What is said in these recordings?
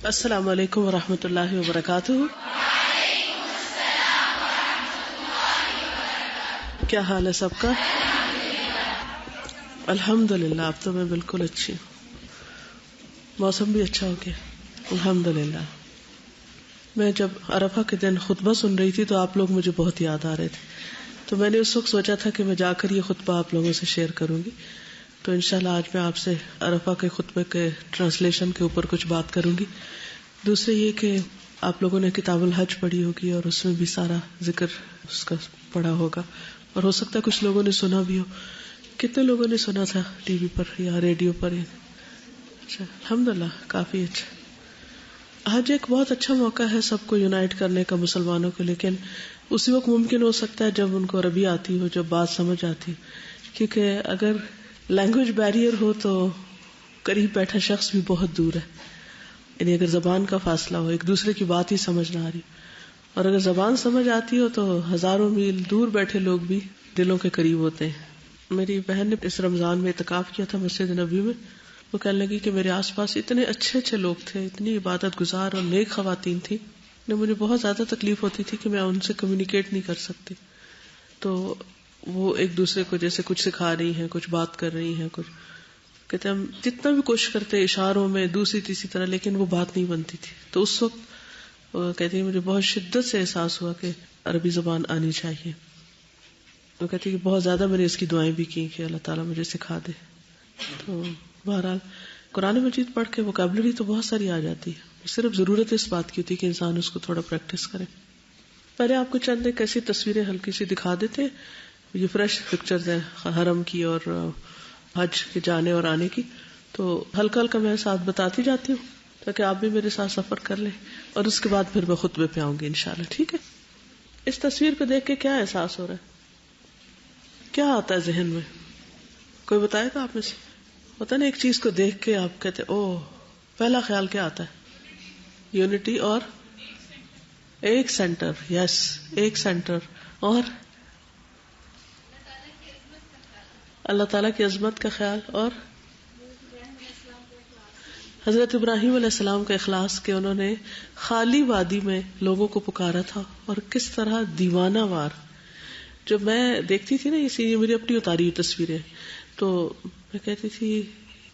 السلام علیکم ورحمۃ اللہ وبرکاتہ. کیا حال ہے سب کا؟ الحمدللہ. اب تو میں بالکل اچھی ہوں. موسم بھی اچھا ہو گیا الحمدللہ. میں جب عرفہ کے دن خطبہ سن رہی تھی تو آپ لوگ مجھے بہت یاد آ رہے تھے، تو میں نے اس وقت سوچا تھا کہ میں جا کر یہ خطبہ آپ لوگوں سے شیئر کروں گی. تو انشاءاللہ آج میں آپ سے عرفہ کے خطبے کے ٹرانسلیشن کے اوپر کچھ بات کروں گی. دوسرے یہ کہ آپ لوگوں نے کتاب الحج پڑھی ہوگی اور اس میں بھی سارا ذکر اس کا پڑھا ہوگا، اور ہو سکتا ہے کچھ لوگوں نے سنا بھی ہو. کتنے لوگوں نے سنا تھا ٹی وی پر یا ریڈیو پر؟ اچھا الحمدللہ، کافی اچھا. حج ایک بہت اچھا موقع ہے سب کو یونائٹ کرنے کا مسلمانوں کو، لیکن اسی وقت ممکن ہو سکتا ہے جب ان کو عربی آتی ہو، جب بات سمجھ آتی ہو. کیونکہ اگر لینگویج بیریئر ہو تو قریب بیٹھا شخص بھی بہت دور ہے. یعنی اگر زبان کا فاصلہ ہو، ایک دوسرے کی بات ہی سمجھ نہ آ رہی، اور اگر زبان سمجھ آتی ہو تو ہزاروں میل دور بیٹھے لوگ بھی دلوں کے قریب ہوتے ہیں. میری بہن نے اس رمضان میں اعتکاف کیا تھا مسجد نبوی میں. وہ کہنے لگی کہ میرے آس پاس اتنے اچھے اچھے لوگ تھے، اتنی عبادت گزار اور نیک خواتین تھیں، مجھے بہت زیادہ تکلیف ہوتی تھی کہ میں ان سے کمیونیکیٹ نہیں کر سکتی. تو وہ ایک دوسرے کو جیسے کچھ سکھا رہی ہیں، کچھ بات کر رہی ہیں، کچھ کہتے ہم جتنا بھی کوشش کرتے اشاروں میں دوسری تیسری طرح، لیکن وہ بات نہیں بنتی تھی. تو اس وقت وہ کہتی مجھے بہت شدت سے احساس ہوا کہ عربی زبان آنی چاہیے. وہ کہتی کہ بہت زیادہ میں نے اس کی دعائیں بھی کی کہ اللہ تعالیٰ مجھے سکھا دے. تو بہرحال قرآن مجید پڑھ کے ووکیبلری تو بہت ساری آ جاتی ہے، صرف ضرورت اس بات کی ہوتی ہے کہ انسان اس کو تھوڑا پریکٹس کرے. پہلے آپ کو چند ایک ایسی تصویریں ہلکی سی دکھا دیتے. یہ فریش پکچرز ہیں حرم کی اور حج کے جانے اور آنے کی، تو ہلکا ہلکا میں ساتھ بتاتی جاتی ہوں تاکہ آپ بھی میرے ساتھ سفر کر لیں، اور اس کے بعد پھر میں خطبے پہ آؤں گی انشاءاللہ. ٹھیک ہے؟ اس تصویر کو دیکھ کے کیا احساس ہو رہا ہے؟ کیا آتا ہے ذہن میں؟ کوئی بتائے گا آپ میں سے؟ ہوتا نا ایک چیز کو دیکھ کے آپ کہتے اوہ، پہلا خیال کیا آتا ہے؟ یونٹی اور ایک سینٹر. یس، ایک سینٹر. اور اللہ تعالیٰ کی عظمت کا خیال، اور حضرت ابراہیم علیہ السلام کا اخلاص کہ انہوں نے خالی وادی میں لوگوں کو پکارا تھا، اور کس طرح دیوانہ وار. جب میں دیکھتی تھی نا یہ میری اپنی اتاری ہوئی تصویریں، تو میں کہتی تھی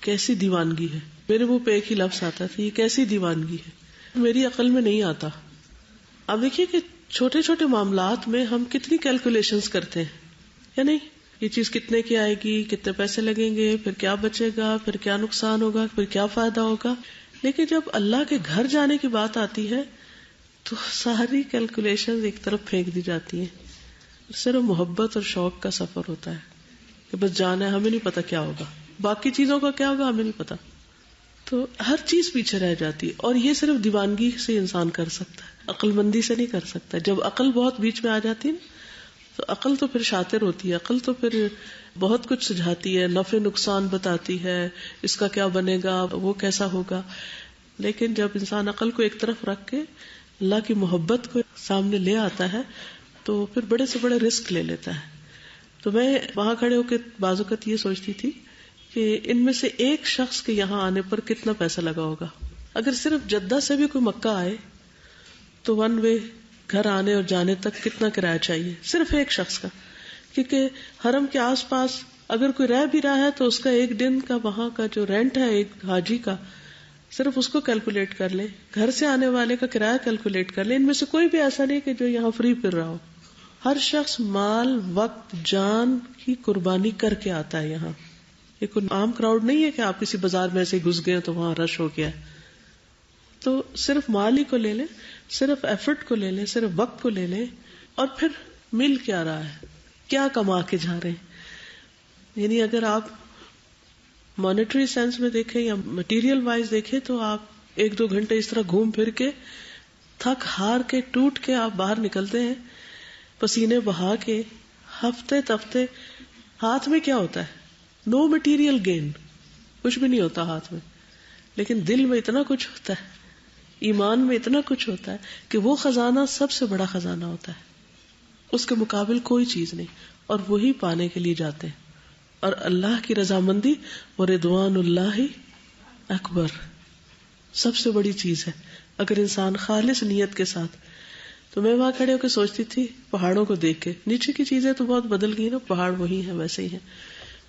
کیسی دیوانگی ہے. میرے منہ پہ ایک ہی لفظ آتا تھا، یہ کیسی دیوانگی ہے، میری عقل میں نہیں آتا. اب دیکھیے کہ چھوٹے چھوٹے معاملات میں ہم کتنی کیلکولیشنز کرتے ہیں یا نہیں. یہ چیز کتنے کی آئے گی، کتنے پیسے لگیں گے، پھر کیا بچے گا، پھر کیا نقصان ہوگا، پھر کیا فائدہ ہوگا. لیکن جب اللہ کے گھر جانے کی بات آتی ہے تو ساری کیلکولیشن ایک طرف پھینک دی جاتی ہیں. صرف محبت اور شوق کا سفر ہوتا ہے کہ بس جانا ہے، ہمیں نہیں پتا کیا ہوگا، باقی چیزوں کا کیا ہوگا ہمیں نہیں پتا. تو ہر چیز پیچھے رہ جاتی ہے، اور یہ صرف دیوانگی سے انسان کر سکتا ہے، عقل مندی سے نہیں کر سکتا. جب عقل بہت بیچ میں آ جاتی ہے تو عقل تو پھر شاطر ہوتی ہے، عقل تو پھر بہت کچھ سجھاتی ہے، نفع نقصان بتاتی ہے، اس کا کیا بنے گا، وہ کیسا ہوگا. لیکن جب انسان عقل کو ایک طرف رکھ کے اللہ کی محبت کو سامنے لے آتا ہے تو پھر بڑے سے بڑے رسک لے لیتا ہے. تو میں وہاں کھڑے ہو کے بعض اوقات یہ سوچتی تھی کہ ان میں سے ایک شخص کے یہاں آنے پر کتنا پیسہ لگا ہوگا. اگر صرف جدہ سے بھی کوئی مکہ آئے تو ون وے گھر آنے اور جانے تک کتنا کرایہ چاہیے صرف ایک شخص کا. کیونکہ حرم کے آس پاس اگر کوئی رہ بھی رہا ہے تو اس کا ایک دن کا وہاں کا جو رینٹ ہے ایک حاجی کا، صرف اس کو کیلکولیٹ کر لیں، گھر سے آنے والے کا کرایہ کیلکولیٹ کر لیں. ان میں سے کوئی بھی ایسا نہیں کہ جو یہاں فری پھر رہا ہو. ہر شخص مال، وقت، جان کی قربانی کر کے آتا ہے یہاں. یہ کوئی عام کراؤڈ نہیں ہے کہ آپ کسی بازار میں ایسے گھس گئے تو وہاں رش ہو گیا. تو صرف مال ہی کو لے لیں، صرف ایفرٹ کو لے لیں، صرف وقت کو لے لیں، اور پھر مل کیا رہا ہے، کیا کما کے جا رہے ہیں. یعنی اگر آپ مانیٹری سینس میں دیکھیں یا مٹیریل وائز دیکھیں تو آپ 1-2 گھنٹے اس طرح گھوم پھر کے تھک ہار کے ٹوٹ کے آپ باہر نکلتے ہیں، پسینے بہا کے، ہفتے تفتے. ہاتھ میں کیا ہوتا ہے؟ نو مٹیریل گین، کچھ بھی نہیں ہوتا ہاتھ میں، لیکن دل میں اتنا کچھ ہوتا ہے، ایمان میں اتنا کچھ ہوتا ہے کہ وہ خزانہ سب سے بڑا خزانہ ہوتا ہے، اس کے مقابل کوئی چیز نہیں، اور وہی پانے کے لیے جاتے ہیں. اور اللہ کی رضامندی و رضوان اللہ اکبر. سب سے بڑی چیز ہے اگر انسان خالص نیت کے ساتھ. تو میں وہاں کھڑے ہو کے سوچتی تھی پہاڑوں کو دیکھ کے, نیچے کی چیزیں تو بہت بدل گئی نا, پہاڑ وہی ہیں ویسے ہی ہیں.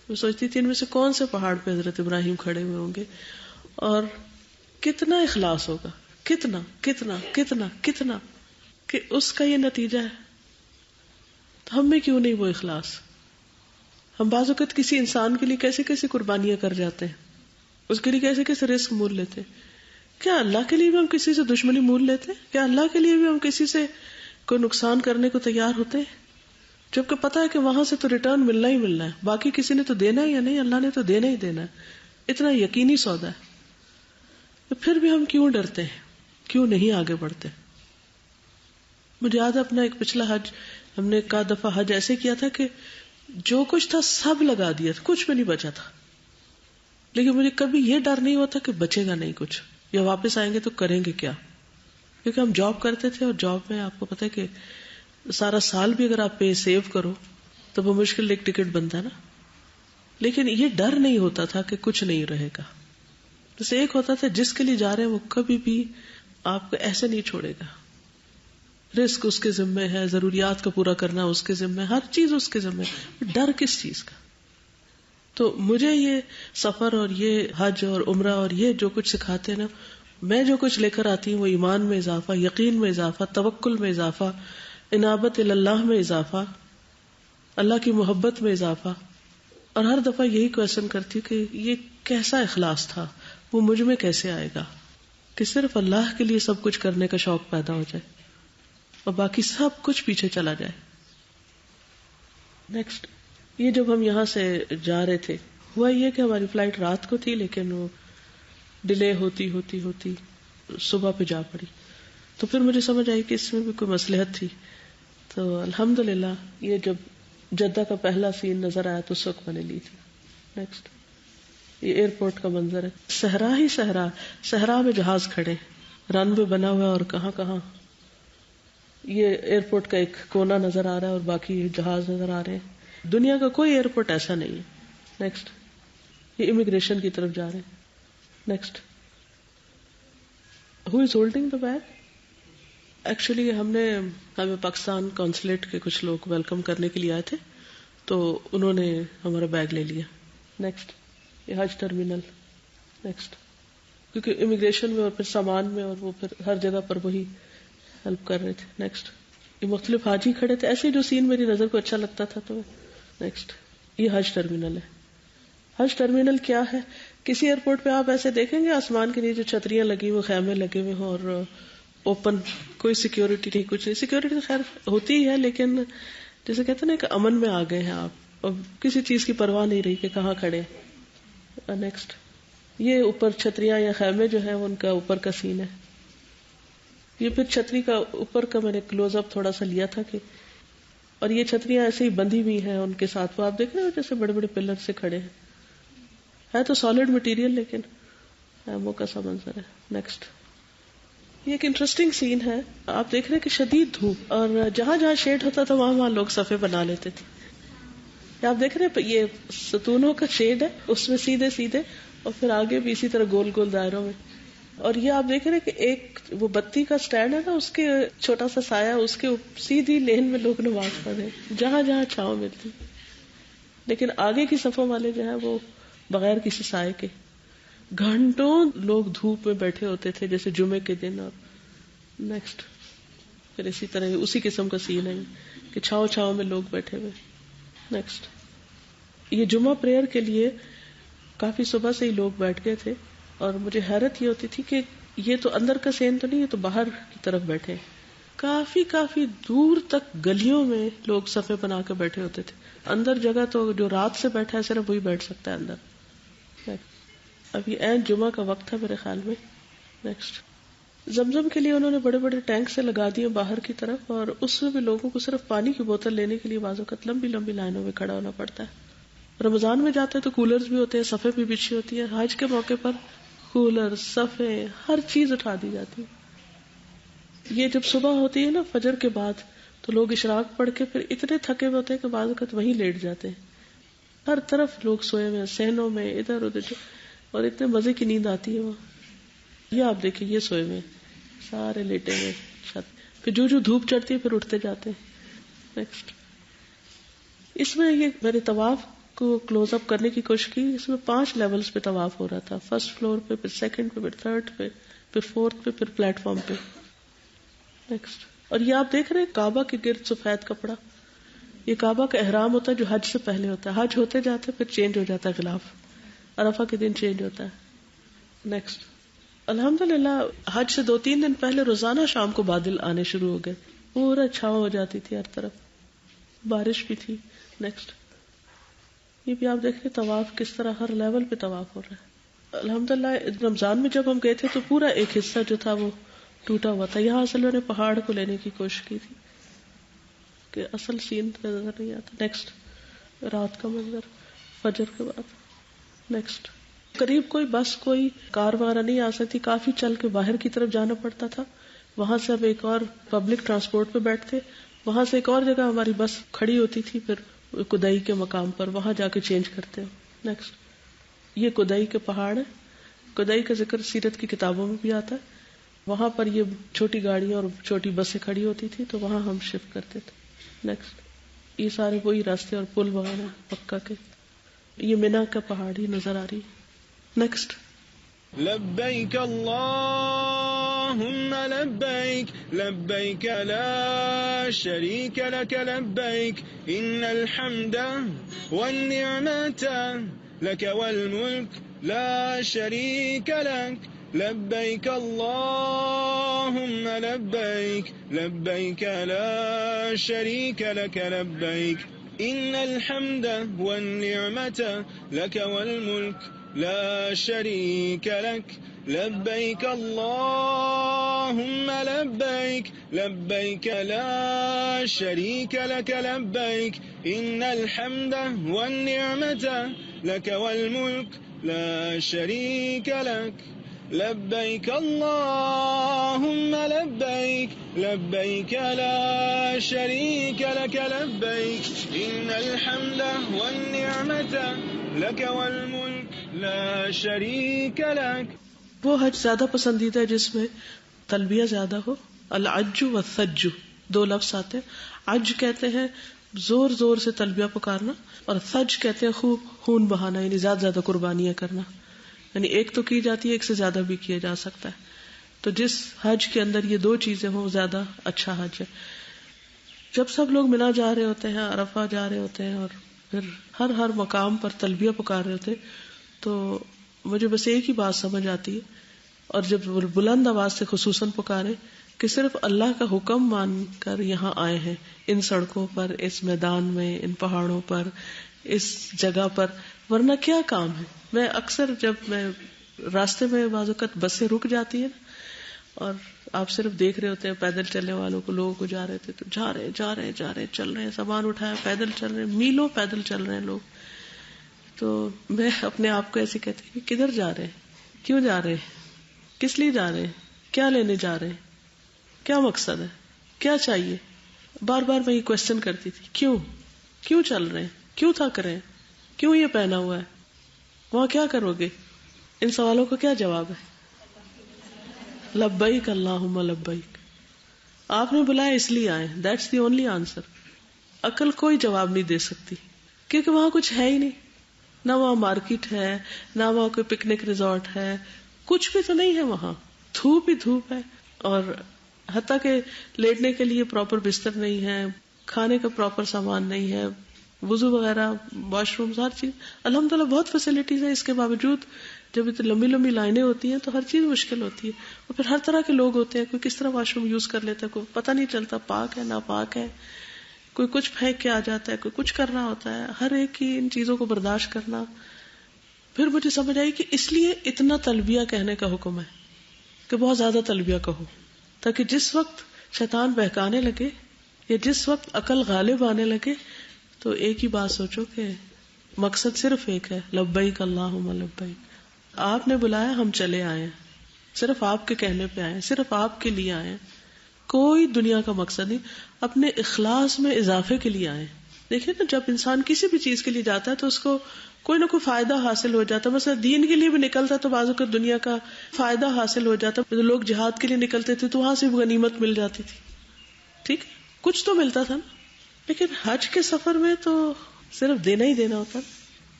میں سوچتی تھی ان میں سے کون سے پہاڑ پہ حضرت ابراہیم کھڑے ہوئے ہوں گے, اور کتنا اخلاص ہوگا, کتنا کتنا کتنا کتنا, کہ اس کا یہ نتیجہ ہے. تو ہم میں کیوں نہیں وہ اخلاص؟ ہم بعض اوقات کسی انسان کے لیے کیسے کیسے قربانیاں کر جاتے ہیں, اس کے لیے کیسے کیسے رسک مول لیتے ہیں. کیا اللہ کے لیے بھی ہم کسی سے دشمنی مول لیتے ہیں؟ کیا اللہ کے لیے بھی ہم کسی سے کوئی نقصان کرنے کو تیار ہوتے ہیں؟ جبکہ پتا ہے کہ وہاں سے تو ریٹرن ملنا ہی ملنا ہے, باقی کسی نے تو دینا ہے یا نہیں, اللہ نے تو دینا ہی دینا ہے, اتنا یقینی سودا ہے. تو پھر بھی ہم کیوں ڈرتے ہیں, کیوں نہیں آگے بڑھتے؟ مجھے یاد ہے اپنا ایک پچھلا حج, ہم نے ایک دفعہ حج ایسے کیا تھا کہ جو کچھ تھا سب لگا دیا تھا, کچھ بھی نہیں بچا تھا, لیکن مجھے کبھی یہ ڈر نہیں ہوتا کہ بچے گا نہیں کچھ, یا واپس آئیں گے تو کریں گے کیا. کیونکہ ہم جاب کرتے تھے, اور جاب میں آپ کو پتا ہے کہ سارا سال بھی اگر آپ پے سیو کرو تو وہ مشکل ایک ٹکٹ بنتا ہے نا. لیکن یہ ڈر نہیں ہوتا تھا کہ کچھ نہیں رہے گا. جیسے ایک ہوتا تھا جس کے لیے جا رہے ہیں وہ کبھی بھی آپ کو ایسے نہیں چھوڑے گا, رزق اس کے ذمہ ہے, ضروریات کا پورا کرنا اس کے ذمہ ہے, ہر چیز اس کے ذمہ ہے. ڈر کس چیز کا؟ تو مجھے یہ سفر اور یہ حج اور عمرہ اور یہ جو کچھ سکھاتے ہیں نا, میں جو کچھ لے کر آتی ہوں وہ ایمان میں اضافہ, یقین میں اضافہ, توکل میں اضافہ, انابت اللہ میں اضافہ, اللہ کی محبت میں اضافہ. اور ہر دفعہ یہی کوشچن کرتی ہوں کہ یہ کیسا اخلاص تھا, وہ مجھ میں کیسے آئے گا کہ صرف اللہ کے لیے سب کچھ کرنے کا شوق پیدا ہو جائے اور باقی سب کچھ پیچھے چلا جائے. نیکسٹ, یہ جب ہم یہاں سے جا رہے تھے ہوا یہ کہ ہماری فلائٹ رات کو تھی, لیکن وہ ڈیلے ہوتی ہوتی ہوتی صبح پہ جا پڑی. تو پھر مجھے سمجھ آئی کہ اس میں بھی کوئی مصلحت تھی. تو الحمدللہ یہ جب جدہ کا پہلا سین نظر آیا تو اس وقت میں نے لی تھی. نیکسٹ, یہ ایئرپورٹ کا منظر ہے, صحرا ہی صحرا, صحرا میں جہاز کھڑے, رن وے بنا ہوا ہے اور کہاں کہاں یہ ایئرپورٹ کا ایک کونا نظر آ رہا ہے اور باقی جہاز نظر آ رہے ہیں. دنیا کا کوئی ایئرپورٹ ایسا نہیں ہے. نیکسٹ, یہ امیگریشن کی طرف جا رہے ہیں. Next, who is holding the bag? Actually ہمیں پاکستان کونسلیٹ کے کچھ لوگ ویلکم کرنے کے لیے آئے تھے, تو انہوں نے ہمارا بیگ لے لیا. نیکسٹ, یہ حج ٹرمینل. نیکسٹ, کیونکہ امیگریشن میں اور پھر سامان میں اور وہ پھر ہر جگہ پر وہی ہیلپ کر رہے تھے. نیکسٹ, یہ مختلف حاجی کھڑے تھے, ایسے جو سین میری نظر کو اچھا لگتا تھا تو. نیکسٹ, یہ حج ٹرمینل ہے. حج ٹرمینل کیا ہے؟ کسی ایئرپورٹ پہ آپ ایسے دیکھیں گے آسمان کے نیچے چھتریاں لگی ہوئی, خیمے لگے ہوئے ہوں اور اوپن, کوئی سیکیورٹی نہیں, کچھ نہیں. سیکیورٹی تو خیر ہوتی ہی ہے, لیکن جیسے کہتے ہیں نا کہ امن میں آ گئے ہیں آپ, اور کسی چیز کی پرواہ نہیں رہی کہ کہاں کھڑے. نیکسٹ, یہ اوپر چھتریاں یا خیمے جو ہیں ان کا اوپر کا سین ہے. یہ پھر چھتری کا اوپر کا میں نے کلوز اپ تھوڑا سا لیا تھا کہ, اور یہ چھتریاں ایسے ہی بندھی ہوئی ہیں ان کے ساتھ, وہ آپ دیکھ رہے ہو جیسے بڑے بڑے پلر سے کھڑے ہیں. ہے تو سالڈ مٹیریل لیکن ایمو کا سا منظر ہے. نیکسٹ, یہ ایک انٹرسٹنگ سین ہے. آپ دیکھ رہے ہیں کہ شدید دھوپ, اور جہاں جہاں شیڈ ہوتا تھا وہاں لوگ صفے بنا لیتے تھے. آپ دیکھ رہے ہیں یہ ستونوں کا شیڈ ہے, اس میں سیدھے سیدھے, اور پھر آگے بھی اسی طرح گول گول دائروں میں. اور یہ آپ دیکھ رہے ہیں کہ ایک وہ بتی کا سٹینڈ ہے نا, اس کے چھوٹا سا سایہ, اس کے سیدھی لین میں لوگ نماز پڑھ رہے ہیں جہاں جہاں چھاؤں ملتی. لیکن آگے کی صفوں والے جو ہیں وہ بغیر کسی سائے کے گھنٹوں لوگ دھوپ میں بیٹھے ہوتے تھے جیسے جمعے کے دن. اور نیکسٹ, پھر اسی طرح اسی قسم کا سین ہے کہ چھاؤں چھاؤں میں لوگ بیٹھے ہوئے. نیکسٹ, یہ جمعہ پریئر کے لیے کافی صبح سے ہی لوگ بیٹھ گئے تھے, اور مجھے حیرت یہ ہوتی تھی کہ یہ تو اندر کا سین تو نہیں, یہ تو باہر کی طرف بیٹھے. کافی دور تک گلیوں میں لوگ صفے بنا کے بیٹھے ہوتے تھے. اندر جگہ تو جو رات سے بیٹھا ہے صرف وہی بیٹھ سکتا ہے اندر. اب یہ عین جمعہ کا وقت تھا میرے خیال میں. نیکسٹ, زمزم کے لیے انہوں نے بڑے بڑے ٹینک سے لگا دیے باہر کی طرف, اور اس میں بھی لوگوں کو صرف پانی کی بوتل لینے کے لیے بعض اوقات لمبی لمبی لائنوں میں کھڑا ہونا پڑتا ہے. رمضان میں جاتے ہیں تو کولرز بھی ہوتے ہیں, صفے بھی بچھی ہوتی ہے. حج کے موقع پر کولر, صفے, ہر چیز اٹھا دی جاتی ہے. یہ جب صبح ہوتی ہے نا فجر کے بعد, تو لوگ اشراق پڑھ کے پھر اتنے تھکے ہوئے ہوتے ہیں کہ بعض اوقات وہیں لیٹ جاتے ہیں. ہر طرف لوگ سوئے ہوئے, صحنوں میں ادھر ادھر, اور اتنے مزے کی نیند آتی ہے وہاں. یہ آپ دیکھیں یہ سوئے ہوئے سارے لیٹے ہوئے چھت، پھر جو دھوپ چڑھتی ہے پھر اٹھتے جاتے ہیں. نیکسٹ. اس میں یہ میں نے طواف کو کلوز اپ کرنے کی کوشش کی. اس میں 5 لیولز پہ طواف ہو رہا تھا، فرسٹ فلور پہ، پھر سیکنڈ پہ، پھر تھرڈ پہ، پھر فورتھ پہ، پھر پلیٹ فارم پہ. نیکسٹ. اور یہ آپ دیکھ رہے ہیں کعبہ کے گرد سفید کپڑا، یہ کعبہ کا احرام ہوتا ہے جو حج سے پہلے ہوتا ہے. حج ہوتے جاتے پھر چینج ہو جاتا ہے غلاف، عرفہ کے دن چینج ہوتا ہے. نیکسٹ. الحمدللہ حج سے 2-3 دن پہلے روزانہ شام کو بادل آنے شروع ہو گئے، پورا چھاؤں ہو جاتی تھی ہر طرف، بارش بھی تھی. نیکسٹ. یہ بھی آپ دیکھ رہے طواف کس طرح ہر لیول پہ طواف ہو رہا ہے. الحمدللہ رمضان میں جب ہم گئے تھے تو پورا ایک حصہ جو تھا وہ ٹوٹا ہوا تھا. یہاں اصل میں نے پہاڑ کو لینے کی کوشش کی تھی کہ اصل سین نظر نہیں آتا. نیکسٹ. رات کا منظر فجر کے بعد. نیکسٹ. قریب کوئی بس کوئی کار وغیرہ نہیں آ سکتی، کافی چل کے باہر کی طرف جانا پڑتا تھا. وہاں سے اب ایک اور پبلک ٹرانسپورٹ پہ بیٹھتے، وہاں سے ایک اور جگہ ہماری بس کھڑی ہوتی تھی، پھر کدائی کے مقام پر وہاں جا کے چینج کرتے. نیکسٹ. یہ کدائی کے پہاڑ ہے. کدائی کا ذکر سیرت کی کتابوں میں بھی آتا ہے. وہاں پر یہ چھوٹی گاڑیاں اور چھوٹی بسیں کھڑی ہوتی تھی تو وہاں ہم شفٹ کرتے تھے. نیکسٹ. یہ سارے وہی راستے اور پل وغیرہ پکا کے. یہ مینا کا پہاڑ ہی نظر آ رہی. نیکسٹ. لبیک اللہم لبیک لبیک لا شریک لک لبیک ان الحمد والنعمت لک والملک لا شریک لک لبیک اللہم لبیک لبیک لا شریک لک لبیک ان الحمد والنعمت لک والملک لا شریک لک لبیک اللہم لبیک لبیک لا شریک لک لبیک ان الحمد والنعمت لک والملک لا شریک لک لبیک اللہم لبیک لبیک لا شریک لک لبیک ان الحمد والنعمت لک والملک لا شریک لک. وہ حج زیادہ پسندیدہ ہے جس میں تلبیہ زیادہ ہو. العج والثج 2 لفظ آتے ہیں. عج کہتے ہیں زور زور سے تلبیہ پکارنا، اور ثج کہتے ہیں خوب خون بہانا، یعنی زیادہ قربانیاں کرنا. یعنی ایک تو کی جاتی ہے، ایک سے زیادہ بھی کیا جا سکتا ہے. تو جس حج کے اندر یہ 2 چیزیں ہوں زیادہ اچھا حج ہے. جب سب لوگ منا جا رہے ہوتے ہیں، عرفہ جا رہے ہوتے ہیں، اور پھر ہر مقام پر تلبیہ پکار رہے ہوتے، تو مجھے بس ایک ہی بات سمجھ آتی ہے، اور جب بلند آواز سے خصوصاً پکارے کہ صرف اللہ کا حکم مان کر یہاں آئے ہیں، ان سڑکوں پر، اس میدان میں، ان پہاڑوں پر، اس جگہ پر، ورنہ کیا کام ہے. میں اکثر جب میں راستے میں بعض اوقات بسیں رک جاتی ہیں اور آپ صرف دیکھ رہے ہوتے ہیں پیدل چلنے والوں کو، لوگوں کو جا رہے تھے تو جا رہے چل رہے ہیں، سامان اٹھایا پیدل چل رہے ہیں، میلوں پیدل چل رہے ہیں لوگ. تو میں اپنے آپ کو ایسے کہتی ہوں کہ کدھر جا رہے ہیں، کیوں جا رہے ہیں، کس لیے جا رہے ہیں، کیا لینے جا رہے ہیں، کیا مقصد ہے، کیا چاہیے. بار بار میں یہ کوشچن کرتی تھی، کیوں چل رہے ہیں، کیوں تھک رہے ہیں، کیوں یہ پہنا ہوا ہے، وہاں کیا کرو گے. ان سوالوں کا کیا جواب ہے؟ لبیک اللہم لبیک. آپ نے بلایا اس لیے آئے، دیٹس دی اونلی آنسر. عقل کوئی جواب نہیں دے سکتی، کیونکہ وہاں کچھ ہے ہی نہیں. نہ وہاں مارکیٹ ہے، نہ وہاں کوئی پکنک ریزورٹ ہے، کچھ بھی تو نہیں ہے. وہاں دھوپ ہی دھوپ ہے، اور حتیٰ کہ لیٹنے کے لیے پراپر بستر نہیں ہے، کھانے کا پراپر سامان نہیں ہے، وضو وغیرہ، واش روم، ہر چیز. الحمدللہ بہت فیسلٹیز ہیں. اس کے باوجود جب اتنی لمبی لمبی لائنیں ہوتی ہیں تو ہر چیز مشکل ہوتی ہے. اور پھر ہر طرح کے لوگ ہوتے ہیں، کوئی کس طرح واش روم یوز کر لیتا ہے، کوئی پتہ نہیں چلتا پاک ہے ناپاک ہے، کوئی کچھ پھینک کے آ جاتا ہے، کوئی کچھ کرنا ہوتا ہے. ہر ایک کی ان چیزوں کو برداشت کرنا. پھر مجھے سمجھ آئی کہ اس لیے اتنا تلبیہ کہنے کا حکم ہے کہ بہت زیادہ تلبیہ کہو، تاکہ جس وقت شیطان بہکانے لگے یا جس وقت عقل غالب آنے لگے تو ایک ہی بات سوچو کہ مقصد صرف ایک ہے، لبیک اللہم لبیک. آپ نے بلایا، ہم چلے آئے ہیں، صرف آپ کے کہنے پہ آئے ہیں، صرف آپ کے لیے آئے ہیں، کوئی دنیا کا مقصد نہیں. اپنے اخلاص میں اضافے کے لیے آئے. دیکھیں نا، جب انسان کسی بھی چیز کے لیے جاتا ہے تو اس کو کوئی نہ کوئی فائدہ حاصل ہو جاتا. مثلا دین کے لیے بھی نکلتا تو بعض اوقات دنیا کا فائدہ حاصل ہو جاتا. لوگ جہاد کے لیے نکلتے تھے تو وہاں سے بھی غنیمت مل جاتی تھی. ٹھیک، کچھ تو ملتا تھا نا. لیکن حج کے سفر میں تو صرف دینا ہی دینا ہوتا.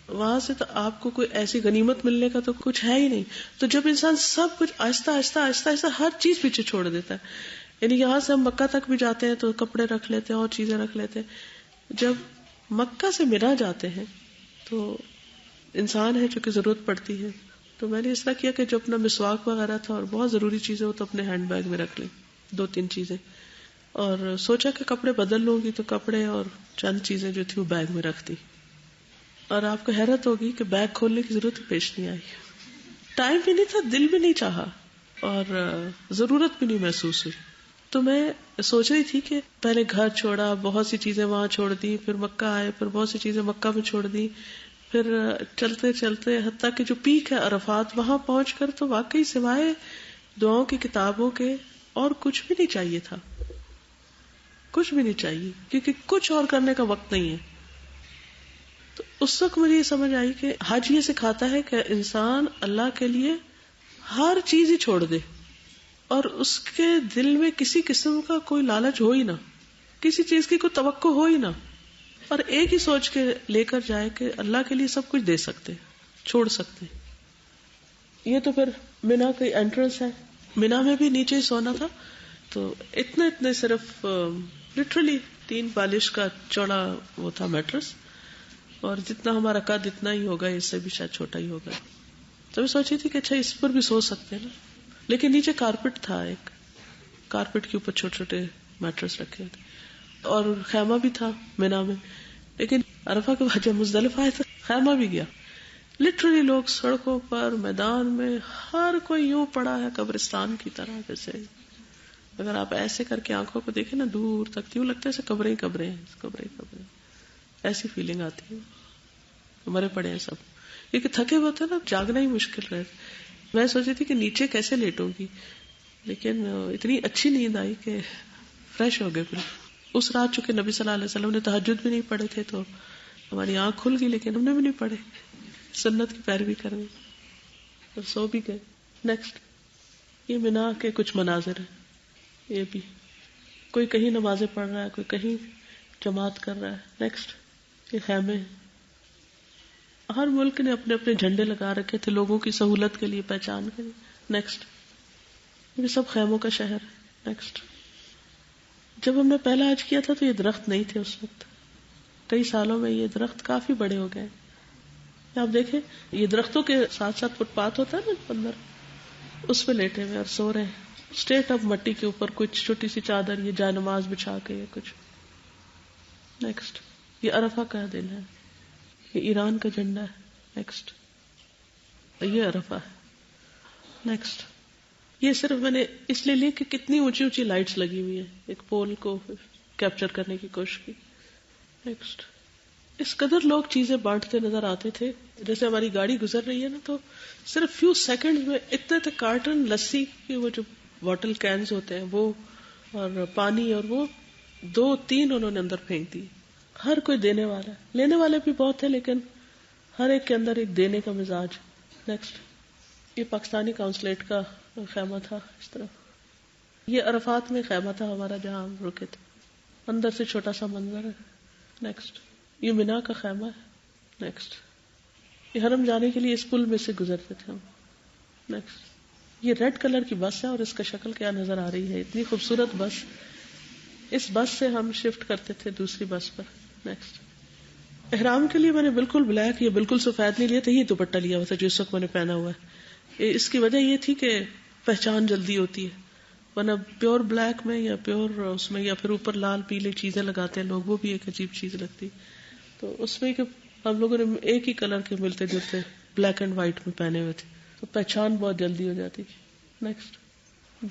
وہاں سے تو آپ کو کوئی ایسی غنیمت ملنے کا تو کچھ ہے ہی نہیں. تو جب انسان سب کچھ آہستہ آہستہ آہستہ آہستہ ہر چیز پیچھے چھوڑ دیتا ہے، یعنی یہاں سے ہم مکہ تک بھی جاتے ہیں تو کپڑے رکھ لیتے ہیں اور چیزیں رکھ لیتے ہیں. جب مکہ سے مینا جاتے ہیں تو انسان ہے چونکہ ضرورت پڑتی ہے، تو میں نے اس طرح کیا کہ جو اپنا مسواک وغیرہ تھا اور بہت ضروری چیزیں وہ تو اپنے ہینڈ بیگ میں رکھ لی، 2-3 چیزیں، اور سوچا کہ کپڑے بدل لوں گی تو کپڑے اور چند چیزیں جو تھی وہ بیگ میں رکھ دی. اور آپ کو حیرت ہوگی کہ بیگ کھولنے کی ضرورت پیش نہیں آئی. ٹائم بھی نہیں تھا، دل بھی نہیں چاہا اور ضرورت بھی نہیں محسوس ہوئی. تو میں سوچ رہی تھی کہ پہلے گھر چھوڑا، بہت سی چیزیں وہاں چھوڑ دی، پھر مکہ آئے، پھر بہت سی چیزیں مکہ میں چھوڑ دی، پھر چلتے چلتے حتیٰ کہ جو پیک ہے عرفات، وہاں پہنچ کر تو واقعی سوائے دعاؤں کی کتابوں کے اور کچھ بھی نہیں چاہیے تھا. کچھ بھی نہیں چاہیے، کیونکہ کچھ اور کرنے کا وقت نہیں ہے. تو اس وقت مجھے یہ سمجھ آئی کہ حج یہ سکھاتا ہے کہ انسان اللہ کے لیے ہر چیز ہی چھوڑ دے اور اس کے دل میں کسی قسم کا کوئی لالچ ہو ہی نہ، کسی چیز کی کوئی توقع ہو ہی نہ، اور ایک ہی سوچ کے لے کر جائے کہ اللہ کے لیے سب کچھ دے سکتے، چھوڑ سکتے. یہ تو پھر مینا کی انٹرنس ہے. مینا میں بھی نیچے ہی سونا تھا، تو اتنے صرف لٹرلی 3 بالش کا چوڑا وہ تھا میٹرس، اور جتنا ہمارا قد اتنا ہی ہوگا، اس سے بھی شاید چھوٹا ہی ہوگا. تو میں سوچی تھی کہ اچھا اس پر بھی سو سکتے ہیں نا، لیکن نیچے کارپٹ تھا، ایک کارپٹ کے اوپر چھوٹے چھوٹے میٹرس رکھے تھے، اور خیمہ بھی تھا مینا میں. لیکن عرفہ کے بعد جب مزدلفہ آئے تو خیمہ بھی گیا. لٹرلی لوگ سڑکوں پر، میدان میں، ہر کوئی یوں پڑا ہے قبرستان کی طرح. جیسے اگر آپ ایسے کر کے آنکھوں کو دیکھیں نا دور تک، یوں لگتا ہے ایسے قبریں قبریں ہیں، قبریں قبریں، ایسی فیلنگ آتی ہے. مرے پڑے ہیں سب، کیونکہ تھکے ہوئے تھے نا، جاگنا ہی مشکل رہے. میں سوچی تھی کہ نیچے کیسے لیٹوں گی، لیکن اتنی اچھی نیند آئی کہ فریش ہو گئے. پھر اس رات چونکہ نبی صلی اللہ علیہ وسلم نے تہجد بھی نہیں پڑھے تھے تو ہماری آنکھ کھل گئی، لیکن ہم نے بھی نہیں پڑھے، سنت کی پیروی کرنی، اور سو بھی گئے. نیکسٹ، یہ مینا کے کچھ مناظر ہیں. یہ بھی کوئی کہیں نمازیں پڑھ رہا ہے، کوئی کہیں جماعت کر رہا ہے. نیکسٹ، یہ خیمے ہیں. ہر ملک نے اپنے اپنے جھنڈے لگا رکھے تھے لوگوں کی سہولت کے لیے، پہچان کے لیے. نیکسٹ، یہ سب خیموں کا شہر ہے. نیکسٹ، جب ہم نے پہلا حج کیا تھا تو یہ درخت نہیں تھے اس وقت. کئی سالوں میں یہ درخت کافی بڑے ہو گئے. آپ دیکھیں یہ درختوں کے ساتھ ساتھ فٹ پاتھ ہوتا ہے نا اندر، اس پہ لیٹے ہوئے اور سو رہے ہیں اسٹیٹ اپ مٹی کے اوپر، کچھ چھوٹی سی چادر، یہ جائے نماز بچھا کے یا کچھ. نیکسٹ، یہ عرفہ کا دن ہے، یہ ایران کا جھنڈا ہے. نیکسٹ، یہ عرفہ ہے. نیکسٹ، یہ صرف میں نے اس لیے لی کہ کتنی اونچی اونچی لائٹس لگی ہوئی ہیں، ایک پول کو کیپچر کرنے کی کوشش کی. نیکسٹ، اس قدر لوگ چیزیں بانٹتے نظر آتے تھے. جیسے ہماری گاڑی گزر رہی ہے نا تو صرف فیو سیکنڈ میں اتنے کارٹن لسی کی، وہ جو بوٹل کینز ہوتے ہیں وہ، اور پانی، اور وہ 2-3 انہوں نے اندر پھینک دی. ہر کوئی دینے والا ہے، لینے والے بھی بہت تھے، لیکن ہر ایک کے اندر ایک دینے کا مزاج. نیکسٹ، یہ پاکستانی کاؤنسلیٹ کا خیمہ تھا. اس طرف یہ عرفات میں خیمہ تھا ہمارا جہاں ہم رکے تھے، اندر سے چھوٹا سا منظر ہے. نیکسٹ، یہ مینا کا خیمہ ہے. نیکسٹ، یہ حرم جانے کے لیے اس پل میں سے گزرتے تھے ہم. نیکسٹ، یہ ریڈ کلر کی بس ہے اور اس کا شکل کیا نظر آ رہی ہے، اتنی خوبصورت بس. اس بس سے ہم شفٹ کرتے تھے دوسری بس پر. نیکسٹ، احرام کے لیے میں نے بالکل بلیک، یہ بالکل سفید نہیں لیا تھا، یہ دوپٹہ لیا ہوا تھا جو اس وقت میں نے پہنا ہوا ہے. اس کی وجہ یہ تھی کہ پہچان جلدی ہوتی ہے، ورنہ پیور بلیک میں یا پیور اس میں یا پھر اوپر لال پیلے چیزیں لگاتے ہیں لوگ، وہ بھی ایک عجیب چیز لگتی. تو اس میں کہ ہم لوگوں نے ایک ہی کلر کے ملتے جلتے بلیک اینڈ وائٹ میں پہنے ہوئے تھے تو پہچان بہت جلدی ہو جاتی تھی. نیکسٹ،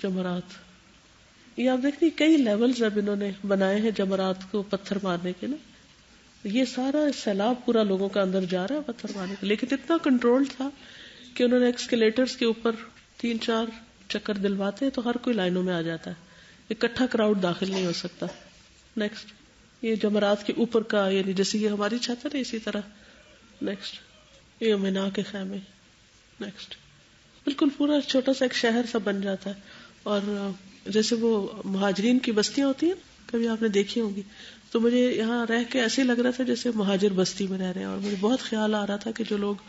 جمرات. یہ آپ دیکھتے کئی لیولز اب انہوں نے بنائے ہیں جمرات کو پتھر مارنے کے نا. یہ سارا سیلاب پورا لوگوں کا اندر جا رہا ہے پتھر مارنے کے، لیکن اتنا کنٹرول تھا کہ انہوں نے ایکسکیلیٹرز کے اوپر 3-4 چکر دلواتے ہیں تو ہر کوئی لائنوں میں آ جاتا ہے، اکٹھا کراؤڈ داخل نہیں ہو سکتا. نیکسٹ، یہ جمرات کے اوپر کا، یعنی جیسے یہ ہماری چھت ہے نا اسی طرح. نیکسٹ، یہ مینا کے خیمے. نیکسٹ. بالکل پورا چھوٹا سا ایک شہر سا بن جاتا ہے. اور جیسے وہ مہاجرین کی بستیاں ہوتی ہیں کبھی آپ نے دیکھی ہوں گی, تو مجھے یہاں رہ کے ایسے لگ رہا تھا جیسے مہاجر بستی میں رہ رہے ہیں. اور مجھے بہت خیال آ رہا تھا کہ جو لوگ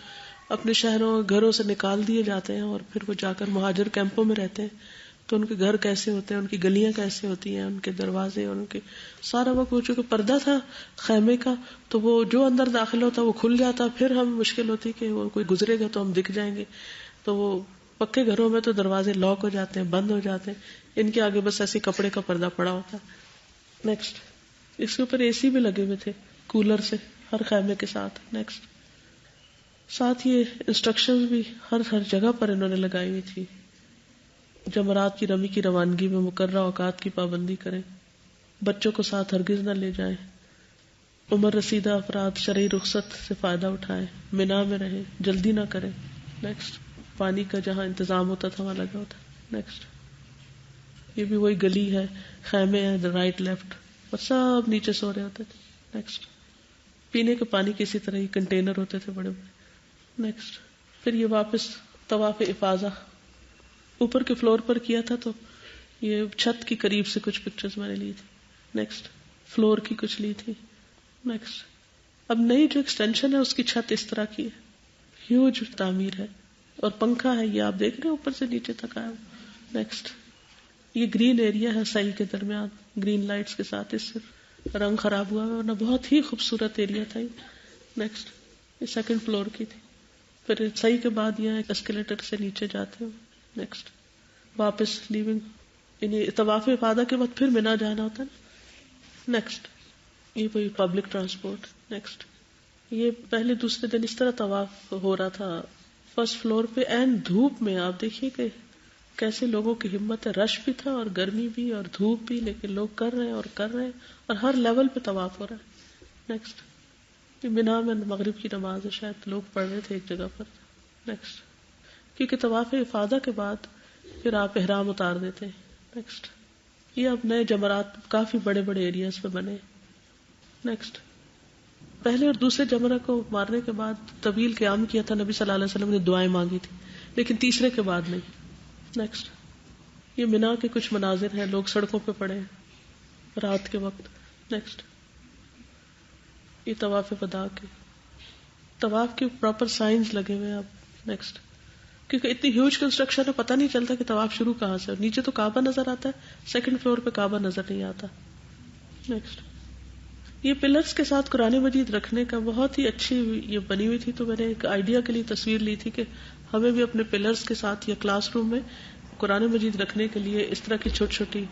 اپنے شہروں گھروں سے نکال دیے جاتے ہیں اور پھر وہ جا کر مہاجر کیمپوں میں رہتے ہیں, تو ان کے گھر کیسے ہوتے ہیں, ان کی گلیاں کیسے ہوتی ہیں, ان کے دروازے, ان کے سارا وہ چونکہ پردہ تھا خیمے کا, تو وہ جو اندر داخل ہوتا وہ کھل جاتا, پھر ہم مشکل ہوتی کہ وہ کوئی گزرے گا تو ہم دکھ جائیں گے. تو وہ پکے گھروں میں تو دروازے لاک ہو جاتے ہیں, بند ہو جاتے ہیں, ان کے آگے بس ایسے کپڑے کا پردہ پڑا ہوتا. نیکسٹ. اس کے اوپر اے سی بھی لگے ہوئے تھے کولر سے ہر خیمے کے ساتھ. نیکسٹ. ساتھ یہ انسٹرکشن بھی ہر جگہ پر انہوں نے لگائی ہوئی تھی. جمرات کی رمی کی روانگی میں مقررہ اوقات کی پابندی کریں, بچوں کو ساتھ ہرگز نہ لے جائیں, عمر رسیدہ افراد شرعی رخصت سے فائدہ اٹھائیں, مینا میں رہیں, جلدی نہ کریں. نیکسٹ. پانی کا جہاں انتظام ہوتا تھا وہاں لگا ہوتا. نیکسٹ. یہ بھی وہی گلی ہے, خیمے ہیں رائٹ لیفٹ, اور سب نیچے سو رہے ہوتے تھے. نیکسٹ. پینے کے پانی کی اسی طرح ہی کنٹینر ہوتے تھے بڑے بڑے. نیکسٹ. پھر یہ واپس طواف افاضہ اوپر کے فلور پر کیا تھا, تو یہ چھت کی قریب سے کچھ پکچرز میں نے لی تھی. نیکسٹ. فلور کی کچھ لی تھی. نیکسٹ. اب نئی جو ایکسٹینشن ہے اس کی چھت اس طرح کی ہے, ہیوج تعمیر ہے, اور پنکھا ہے یہ آپ دیکھ رہے ہیں اوپر سے نیچے تک آیا. نیکسٹ. یہ گرین ایریا ہے صحیح کے درمیان گرین لائٹس کے ساتھ, اس سے رنگ خراب ہوا ہے ورنہ بہت ہی خوبصورت ایریا تھا. نیکسٹ. یہ سیکنڈ فلور کی تھی. پھر صحیح کے بعد یہاں ایک اسکیلیٹر سے نیچے جاتے ہیں. نیکسٹ. واپس لیونگ, یعنی طواف افاضہ کے بعد پھر مینا جانا ہوتا ہے. نیکسٹ. یہ کوئی پبلک ٹرانسپورٹ. نیکسٹ. یہ پہلے دوسرے دن اس طرح طواف ہو رہا تھا فرسٹ فلور پہ, اینڈ دھوپ میں. آپ دیکھیے کہ کیسے لوگوں کی ہمت ہے, رش بھی تھا اور گرمی بھی اور دھوپ بھی, لیکن لوگ کر رہے ہیں اور ہر لیول پہ طواف ہو رہا ہے. نیکسٹ. یہ مینا میں مغرب کی نماز ہے, شاید لوگ پڑھ رہے تھے ایک جگہ پر. نیکسٹ. کیونکہ طواف افاضہ کے بعد پھر آپ احرام اتار دیتے ہیں. نیکسٹ. یہ اب نئے جمرات کافی بڑے بڑے ایریاز پہ بنے. نیکسٹ. پہلے اور دوسرے جمرہ کو مارنے کے بعد طویل قیام کیا تھا نبی صلی اللہ علیہ وسلم نے, دعائیں مانگی تھی, لیکن تیسرے کے بعد نہیں. نیکسٹ. یہ مینا کے کچھ مناظر ہیں, لوگ سڑکوں پہ پڑے ہیں رات کے وقت. نیکسٹ. یہ طواف وداع کے طواف کے پراپر سائنز لگے ہوئے ہیں اب. نیکسٹ. کیونکہ اتنی ہیوج کنسٹرکشن ہے, پتہ نہیں چلتا کہ طواف شروع کہاں سے, اور نیچے تو کعبہ نظر آتا ہے, سیکنڈ فلور پہ کعبہ نظر نہیں آتا. نیکسٹ. یہ پلرز کے ساتھ قرآن مجید رکھنے کا بہت ہی اچھی یہ بنی ہوئی تھی, تو میں نے ایک آئیڈیا کے لیے تصویر لی تھی کہ ہمیں بھی اپنے پلرز کے ساتھ یا کلاس روم میں قرآن مجید رکھنے کے لیے اس طرح کی چھوٹی چھوٹی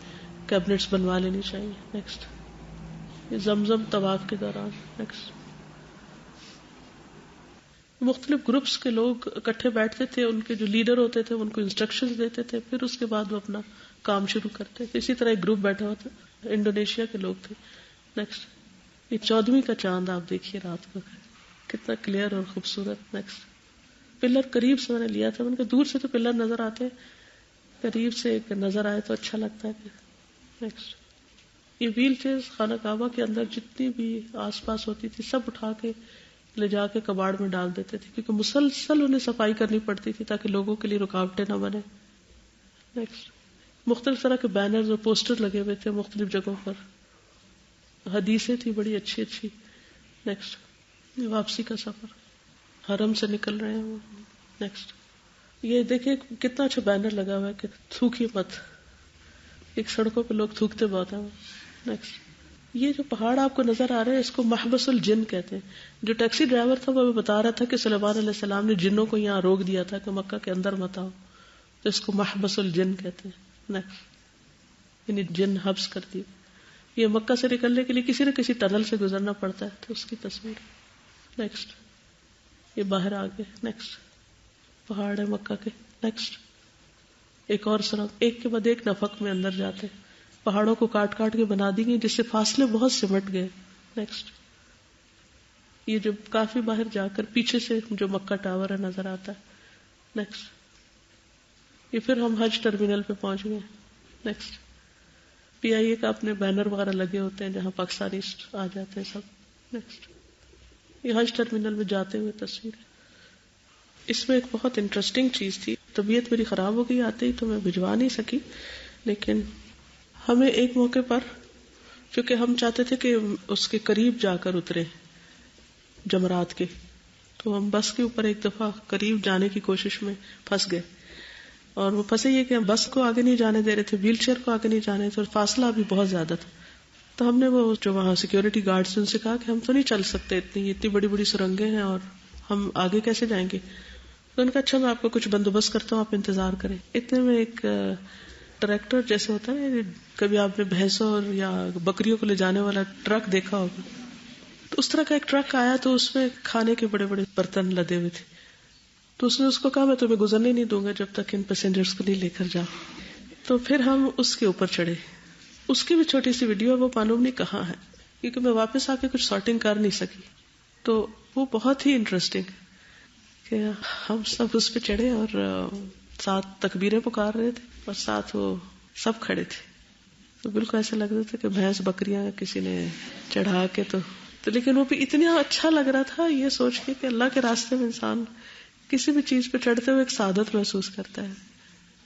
کیبنٹس بنوا لینی چاہیے. نیکسٹ. یہ زمزم طواف کے دوران. نیکسٹ. مختلف گروپس کے لوگ اکٹھے بیٹھتے تھے, ان کے جو لیڈر ہوتے تھے ان کو انسٹرکشنز دیتے تھے, پھر اس کے بعد وہ اپنا کام شروع کرتے تھے. اسی طرح ایک گروپ بیٹھا ہوا تھا, انڈونیشیا کے لوگ تھے. نیکسٹ. یہ 14ویں کا چاند آپ دیکھیے رات کو کتنا کلیئر اور خوبصورت. نیکسٹ. پلر قریب سے میں نے لیا تھا, ان کے دور سے تو پلر نظر آتے, قریب سے ایک نظر آئے تو اچھا لگتا ہے. نیکسٹ. یہ ویل چیئر خانہ کعبہ کے اندر جتنی بھی آس پاس ہوتی تھی سب اٹھا کے لے جا کے کباڑ میں ڈال دیتے تھے, کیونکہ مسلسل انہیں صفائی کرنی پڑتی تھی تاکہ لوگوں کے لیے رکاوٹیں نہ بنے. نیکسٹ. مختلف طرح کے بینرز اور پوسٹر لگے ہوئے تھے مختلف جگہوں پر, حدیثیں تھی بڑی اچھی اچھی. نیکسٹ. واپسی کا سفر, حرم سے نکل رہے ہیں. نیکسٹ. یہ دیکھیں کتنا اچھا بینر لگا ہوا ہے کہ تھوکیے مت, ایک سڑکوں پہ لوگ تھوکتے بہت ہیں. نیکسٹ. یہ جو پہاڑ آپ کو نظر آ رہے ہیں اس کو محبس الجن کہتے ہیں. جو ٹیکسی ڈرائیور تھا وہ بتا رہا تھا کہ سلیمان علیہ السلام نے جنوں کو یہاں روک دیا تھا کہ مکہ کے اندر مت آؤ, تو اس کو محبس الجن کہتے ہیں. نیکسٹ. یعنی جن حبس کر دی. یہ مکہ سے نکلنے کے لیے کسی نہ کسی ٹنل سے گزرنا پڑتا ہے, تو اس کی تصویر. نیکسٹ. یہ باہر آ گئے. نیکسٹ. پہاڑ ہے مکہ کے. نیکسٹ. ایک اور سڑک, ایک کے بعد ایک نفق میں اندر جاتے, پہاڑوں کو کاٹ کاٹ کے بنا دی گئی جس سے فاصلے بہت سمٹ گئے. نیکسٹ. یہ جو کافی باہر جا کر پیچھے سے جو مکہ ٹاور ہے نظر آتا ہے. نیکسٹ. یہ پھر ہم حج ٹرمینل پہ پہنچ گئے. نیکسٹ. PIA کا اپنے بینر وغیرہ لگے ہوتے ہیں جہاں پاکستانی آ جاتے ہیں سب. نیکسٹ. یہ حج ٹرمینل میں جاتے ہوئے تصویر. اس میں ایک بہت انٹرسٹنگ چیز تھی. طبیعت میری خراب ہو گئی آتے ہی تو میں بھجوا نہیں سکی, لیکن ہمیں ایک موقع پر, چونکہ ہم چاہتے تھے کہ اس کے قریب جا کر اترے جمرات کے, تو ہم بس کے اوپر ایک دفعہ قریب جانے کی کوشش میں پھنس گئے. اور وہ پھنسے یہ کہ ہم بس کو آگے نہیں جانے دے رہے تھے, ویل چیئر کو آگے نہیں جانے تھے, اور فاصلہ بھی بہت زیادہ تھا. تو ہم نے وہ جو وہاں سیکیورٹی گارڈز ان سے کہا کہ ہم تو نہیں چل سکتے, اتنی بڑی بڑی سرنگیں ہیں اور ہم آگے کیسے جائیں گے. تو ان کا اچھا میں آپ کو کچھ بندوبست کرتا ہوں, آپ انتظار کریں. اتنے میں ایک ٹریکٹر جیسے ہوتا ہے, کبھی آپ نے بھینسوں اور یا بکریوں کو لے جانے والا ٹرک دیکھا ہوگا, تو اس طرح کا ایک ٹرک آیا. تو اس میں کھانے کے بڑے بڑے برتن لدے ہوئے تھے. تو اس نے اس کو کہا میں تمہیں گزرنے نہیں دوں گا جب تک ان پیسنجرز کو نہیں لے کر جاؤ. تو پھر ہم اس کے اوپر چڑھے. اس کی بھی چھوٹی سی ویڈیو, وہ معلوم نہیں کہاں ہے, کیونکہ میں واپس آ کے کچھ سارٹنگ کر نہیں سکی. تو وہ بہت ہی انٹرسٹنگ کہ ہم سب اس پہ چڑھے اور ساتھ تکبیریں پکار رہے تھے اور ساتھ وہ سب کھڑے تھے. تو بالکل ایسا لگ رہا تھا کہ بھینس بکریاں کسی نے چڑھا کے تو لیکن وہ بھی اتنا اچھا لگ رہا تھا یہ سوچ کے کہ اللہ کے راستے میں انسان کسی بھی چیز پہ چڑھتے ہوئے ایک سعادت محسوس کرتا ہے.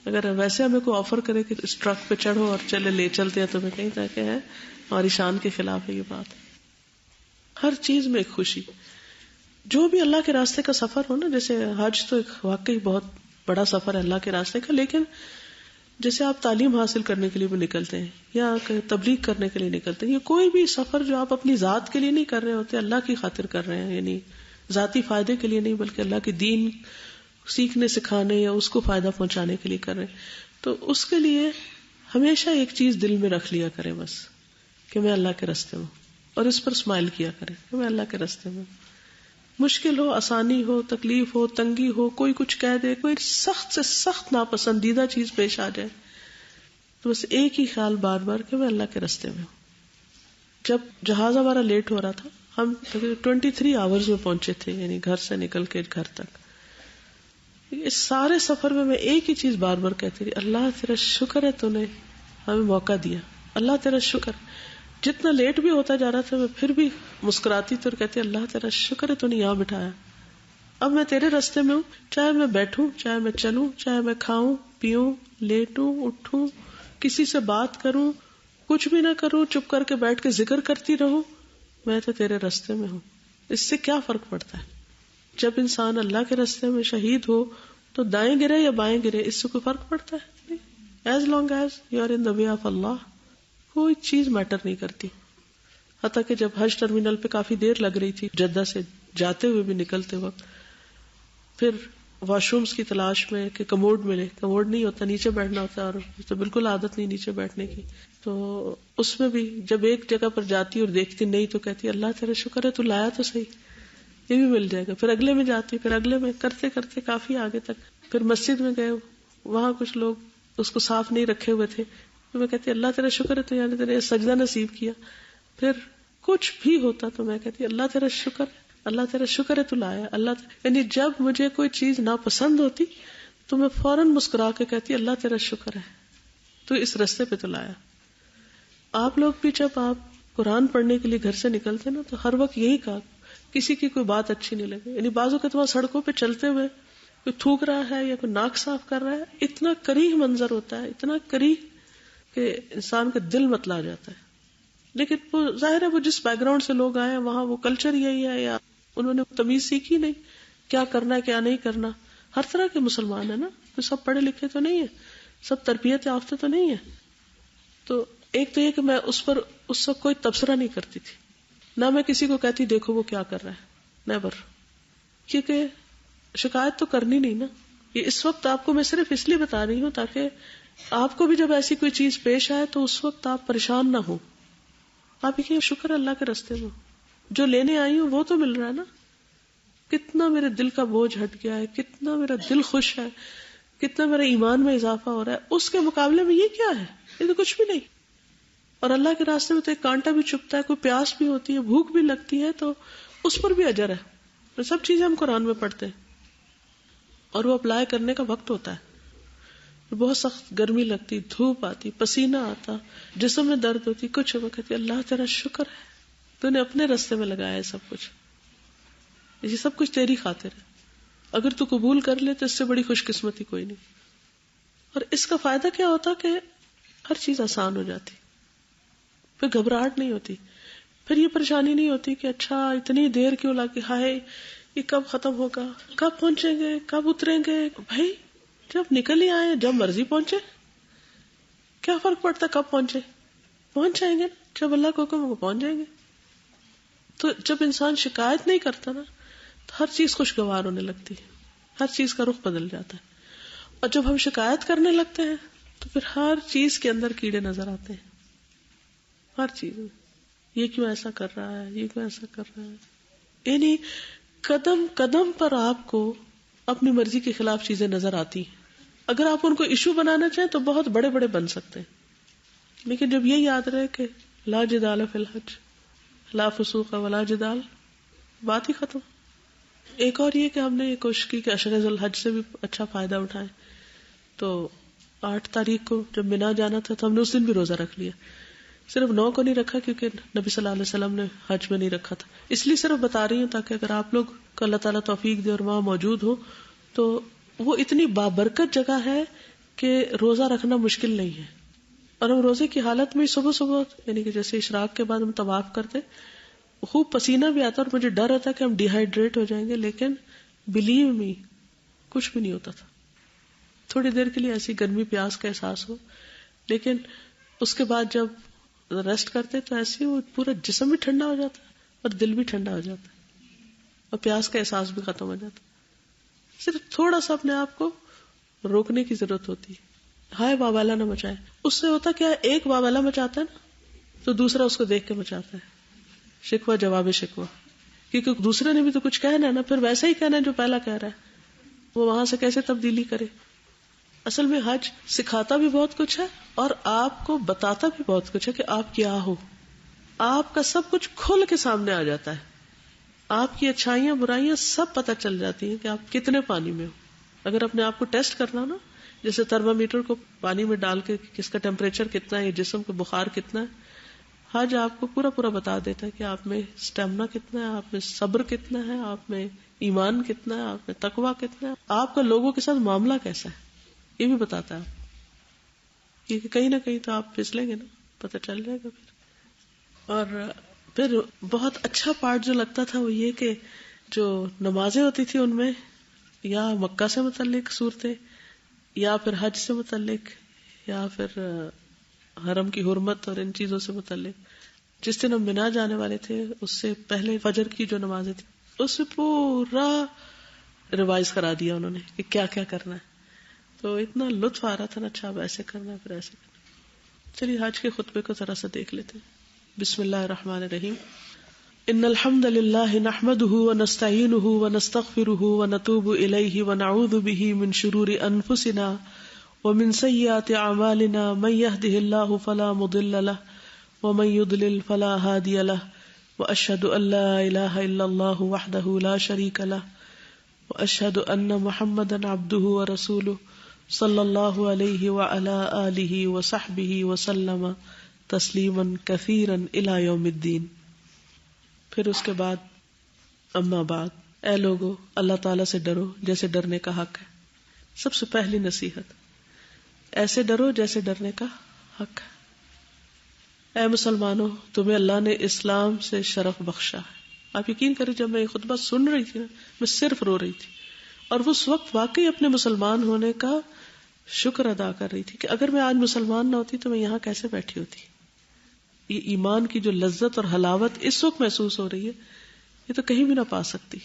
اگر ویسے ہمیں کوئی آفر کرے کہ اس ٹرک پہ چڑھو اور چلے لے چلتے ہیں تو میں کہیں تک ہے ہماری شان کے خلاف ہے یہ بات. ہر چیز میں ایک خوشی, جو بھی اللہ کے راستے کا سفر ہو نا, جیسے حج تو ایک واقعی بہت بڑا سفر ہے اللہ کے راستے کا, لیکن جیسے آپ تعلیم حاصل کرنے کے لیے بھی نکلتے ہیں یا تبلیغ کرنے کے لیے نکلتے ہیں, یا کوئی بھی سفر جو آپ اپنی ذات کے لیے نہیں کر رہے ہوتے, اللہ کی خاطر کر رہے ہیں, یعنی ذاتی فائدے کے لیے نہیں بلکہ اللہ کے دین سیکھنے سکھانے یا اس کو فائدہ پہنچانے کے لیے کر رہے ہیں, تو اس کے لیے ہمیشہ ایک چیز دل میں رکھ لیا کریں بس کہ میں اللہ کے راستے میں, اور اس پر اسمائل کیا کریں کہ میں اللہ کے راستے میں. مشکل ہو, آسانی ہو, تکلیف ہو, تنگی ہو, کوئی کچھ کہہ دے, کوئی سخت سے سخت ناپسندیدہ چیز پیش آ جائے, تو بس ایک ہی خیال بار بار کہ میں اللہ کے راستے میں ہوں. جب جہاز ہمارا لیٹ ہو رہا تھا, ہم 23 آورز میں پہنچے تھے, یعنی گھر سے نکل کے گھر تک. اس سارے سفر میں میں ایک ہی چیز بار بار کہتی رہی, اللہ تیرا شکر ہے تو نے ہمیں موقع دیا, اللہ تیرا شکر. جتنا لیٹ بھی ہوتا جا رہا تھا میں پھر بھی مسکراتی تو کہتی اللہ تیرا شکر ہے تو نے یہاں بٹھایا, اب میں تیرے راستے میں ہوں, چاہے میں بیٹھوں, چاہے میں چلوں, چاہے میں کھاؤں پیوں, لیٹوں اٹھوں, کسی سے بات کروں, کچھ بھی نہ کروں, چپ کر کے بیٹھ کے ذکر کرتی رہوں, میں تو تیرے راستے میں ہوں. اس سے کیا فرق پڑتا ہے؟ جب انسان اللہ کے راستے میں شہید ہو تو دائیں گرے یا بائیں گرے, اس سے کوئی فرق پڑتا ہے؟ As long as you are in the way of Allah, کوئی چیز میٹر نہیں کرتی. حتیٰ کہ جب حج ٹرمینل پہ کافی دیر لگ رہی تھی جدہ سے جاتے ہوئے بھی نکلتے وقت, پھر واش رومز کی تلاش میں کہ کموڈ ملے, کموڈ نہیں ہوتا, نیچے بیٹھنا ہوتا ہے, اور تو بالکل عادت نہیں نیچے بیٹھنے کی, تو اس میں بھی جب ایک جگہ پر جاتی اور دیکھتی نہیں تو کہتی اللہ تیرا شکر ہے تو لایا تو صحیح, یہ بھی مل جائے گا. پھر اگلے میں جاتی, پھر اگلے میں کرتے کرتے کافی آگے تک. پھر مسجد میں گئے, وہاں کچھ لوگ اس کو صاف نہیں رکھے ہوئے تھے, تو میں کہتی اللہ تیرا شکر ہے تو یعنی تیرے سجدہ نصیب کیا. پھر کچھ بھی ہوتا تو میں کہتی اللہ تیرا شکر ہے, اللہ تیرا شکر ہے تو لایا. یعنی جب مجھے کوئی چیز ناپسند ہوتی تو میں فوراً مسکرا کے کہتی اللہ تیرا شکر ہے تو اس راستے پہ تو لایا. آپ لوگ بھی جب آپ قرآن پڑھنے کے لیے گھر سے نکلتے نا تو ہر وقت یہی کہا, کسی کی کوئی بات اچھی نہیں لگے. یعنی بعض اوقات وہاں سڑکوں پہ چلتے ہوئے کوئی تھوک رہا ہے یا کوئی ناک صاف کر رہا ہے, اتنا کریہ منظر ہوتا ہے, اتنا کریہ کہ انسان کا دل متلا جاتا ہے. لیکن وہ ظاہر ہے وہ جس بیک گراؤنڈ سے لوگ آئے ہیں وہاں وہ کلچر یہی ہے, یا انہوں نے تمیز سیکھی نہیں کیا کرنا ہے کیا نہیں کرنا. ہر طرح کے مسلمان ہیں نا, تو سب پڑھے لکھے تو نہیں ہے, سب تربیت یافتہ تو نہیں ہے. تو ایک تو یہ کہ میں اس وقت کوئی تبصرہ نہیں کرتی تھی, نہ میں کسی کو کہتی دیکھو وہ کیا کر رہا ہے, نیور, کیونکہ شکایت تو کرنی نہیں نا. یہ اس وقت آپ کو میں صرف اس لیے بتا رہی ہوں تاکہ آپ کو بھی جب ایسی کوئی چیز پیش آئے تو اس وقت آپ پریشان نہ ہو. آپ یہ شکر اللہ کے راستے میں جو لینے آئی ہوں وہ تو مل رہا ہے نا. کتنا میرے دل کا بوجھ ہٹ گیا ہے, کتنا میرا دل خوش ہے, کتنا میرا ایمان میں اضافہ ہو رہا ہے. اس کے مقابلے میں یہ کیا ہے, یہ تو کچھ بھی نہیں. اور اللہ کے راستے میں تو ایک کانٹا بھی چبھتا ہے, کوئی پیاس بھی ہوتی ہے, بھوک بھی لگتی ہے, تو اس پر بھی اجر ہے. تو سب چیزیں ہم قرآن میں پڑھتے ہیں اور وہ اپلائی کرنے کا وقت ہوتا ہے. بہت سخت گرمی لگتی, دھوپ آتی, پسینہ آتا, جسم میں درد ہوتی, کچھ وہ کہتی اللہ تیرا شکر ہے تو نے اپنے راستے میں لگایا ہے سب کچھ, یہ سب کچھ تیری خاطر ہے. اگر تو قبول کر لے تو اس سے بڑی خوش قسمتی کوئی نہیں. اور اس کا فائدہ کیا ہوتا کہ ہر چیز آسان ہو جاتی, پھر گھبراہٹ نہیں ہوتی, پھر یہ پریشانی نہیں ہوتی کہ اچھا اتنی دیر کیوں لگی, ہائے یہ کب ختم ہوگا, کب پہنچیں گے, کب اتریں گے. بھائی جب نکل ہی آئے, جب مرضی پہنچے, کیا فرق پڑتا کب پہنچے, پہنچ جائیں گے, جب اللہ کو حکم وہ پہنچ جائیں گے. تو جب انسان شکایت نہیں کرتا نا تو ہر چیز خوشگوار ہونے لگتی ہے, ہر چیز کا رخ بدل جاتا ہے. اور جب ہم شکایت کرنے لگتے ہیں تو پھر ہر چیز کے اندر کیڑے نظر آتے ہیں, ہر چیز میں. یہ کیوں ایسا کر رہا ہے, یہ کیوں ایسا کر رہا ہے. یعنی قدم قدم پر آپ کو اپنی مرضی کے خلاف چیزیں نظر آتی ہیں. اگر آپ ان کو ایشو بنانا چاہیں تو بہت بڑے بڑے بن سکتے ہیں, لیکن جب یہ یاد رہے کہ لا جدال فی الحج لا فسوق ولا جدال, بات ہی ختم. ایک اور یہ کہ ہم نے یہ کوشش کی کہ عشر ذی الحج سے بھی اچھا فائدہ اٹھائیں. تو 8 تاریخ کو جب مینا جانا تھا تو ہم نے اس دن بھی روزہ رکھ لیا. صرف 9 کو نہیں رکھا کیونکہ نبی صلی اللہ علیہ وسلم نے حج میں نہیں رکھا تھا, اس لیے صرف بتا رہی ہوں تاکہ اگر آپ لوگ کو اللہ تعالیٰ توفیق دے اور وہاں موجود ہو تو وہ اتنی بابرکت جگہ ہے کہ روزہ رکھنا مشکل نہیں ہے. اور ہم روزے کی حالت میں صبح صبح یعنی کہ جیسے اشراق کے بعد ہم طواف کرتے, خوب پسینہ بھی آتا اور مجھے ڈر ہوتا کہ ہم ڈی ہائیڈریٹ ہو جائیں گے, لیکن بلیو می کچھ بھی نہیں ہوتا تھا. تھوڑی دیر کے لیے ایسی گرمی پیاس کا احساس ہو, لیکن اس کے بعد جب ریسٹ کرتے تو ایسے وہ پورا جسم بھی ٹھنڈا ہو جاتا اور دل بھی ٹھنڈا ہو جاتا اور پیاس کا احساس بھی ختم ہو جاتا. صرف تھوڑا سا اپنے آپ کو روکنے کی ضرورت ہوتی ہے. ہائے واویلا نہ مچائے. اس سے ہوتا کیا ہے, ایک واویلا مچاتا ہے نا تو دوسرا اس کو دیکھ کے مچاتا ہے. شکوہ جواب شکوہ, کیونکہ دوسرے نے بھی تو کچھ کہنا ہے نا, پھر ویسا ہی کہنا ہے جو پہلا کہہ رہا ہے. وہ وہاں سے کیسے تبدیلی کرے. اصل میں حج سکھاتا بھی بہت کچھ ہے اور آپ کو بتاتا بھی بہت کچھ ہے کہ آپ کیا ہو. آپ کا سب کچھ کھل کے سامنے آ جاتا ہے, آپ کی اچھائیاں برائیاں سب پتہ چل جاتی ہیں کہ آپ کتنے پانی میں ہو. اگر اپنے آپ کو ٹیسٹ کرنا نا, جیسے تھرمامیٹر کو پانی میں ڈال کے کس کا ٹیمپریچر کتنا ہے, جسم کا بخار کتنا ہے, حج آپ کو پورا پورا بتا دیتا ہے کہ آپ میں اسٹیمنا کتنا ہے, آپ میں صبر کتنا ہے, آپ میں ایمان کتنا ہے, آپ میں تقویٰ کتنا ہے, آپ کا لوگوں کے ساتھ معاملہ کیسا ہے, یہ بھی بتاتا ہے. کیونکہ کہیں نہ کہیں تو آپ پھسلیں گے نا, پتہ چل جائے گا پھر. اور پھر بہت اچھا پارٹ جو لگتا تھا وہ یہ کہ جو نمازیں ہوتی تھی ان میں یا مکہ سے متعلق صورتیں یا پھر حج سے متعلق یا پھر حرم کی حرمت اور ان چیزوں سے متعلق. جس دن ہم مینا جانے والے تھے اس سے پہلے فجر کی جو نمازیں تھیں اس میں پورا ریوائز کرا دیا انہوں نے کہ کیا کیا کرنا ہے. تو اتنا لطف آ رہا تھا نا, اچھا اب ایسے کرنا ہے پھر ایسے کرنا. چلیے حج کے خطبے کو ذرا سا دیکھ لیتے ہیں. بسم اللہ الرحمن الرحیم. ان الحمد للہ نحمده ونستعینه ونستغفره ونتوب الیہ ونعوذ به من شرور انفسنا ومن سیئات اعمالنا من يهده الله فلا مضل له ومن يضلل فلا هادي له واشهد ان لا اله الا الله وحده لا شريك له واشهد ان محمدا عبده ورسوله صلی اللہ علیہ وعلى آلہ وصحبہ وسلم تسلیما کثیرا الی یوم الدین. پھر اس کے بعد اما بعد, اے لوگو اللہ تعالیٰ سے ڈرو جیسے ڈرنے کا حق ہے. سب سے پہلی نصیحت, ایسے ڈرو جیسے ڈرنے کا حق ہے. اے مسلمانوں, تمہیں اللہ نے اسلام سے شرف بخشا ہے. آپ یقین کریں جب میں یہ خطبہ سن رہی تھی نا میں صرف رو رہی تھی اور اس وقت واقعی اپنے مسلمان ہونے کا شکر ادا کر رہی تھی کہ اگر میں آج مسلمان نہ ہوتی تو میں یہاں کیسے بیٹھی ہوتی. یہ ایمان کی جو لذت اور حلاوت اس وقت محسوس ہو رہی ہے یہ تو کہیں بھی نہ پا سکتی.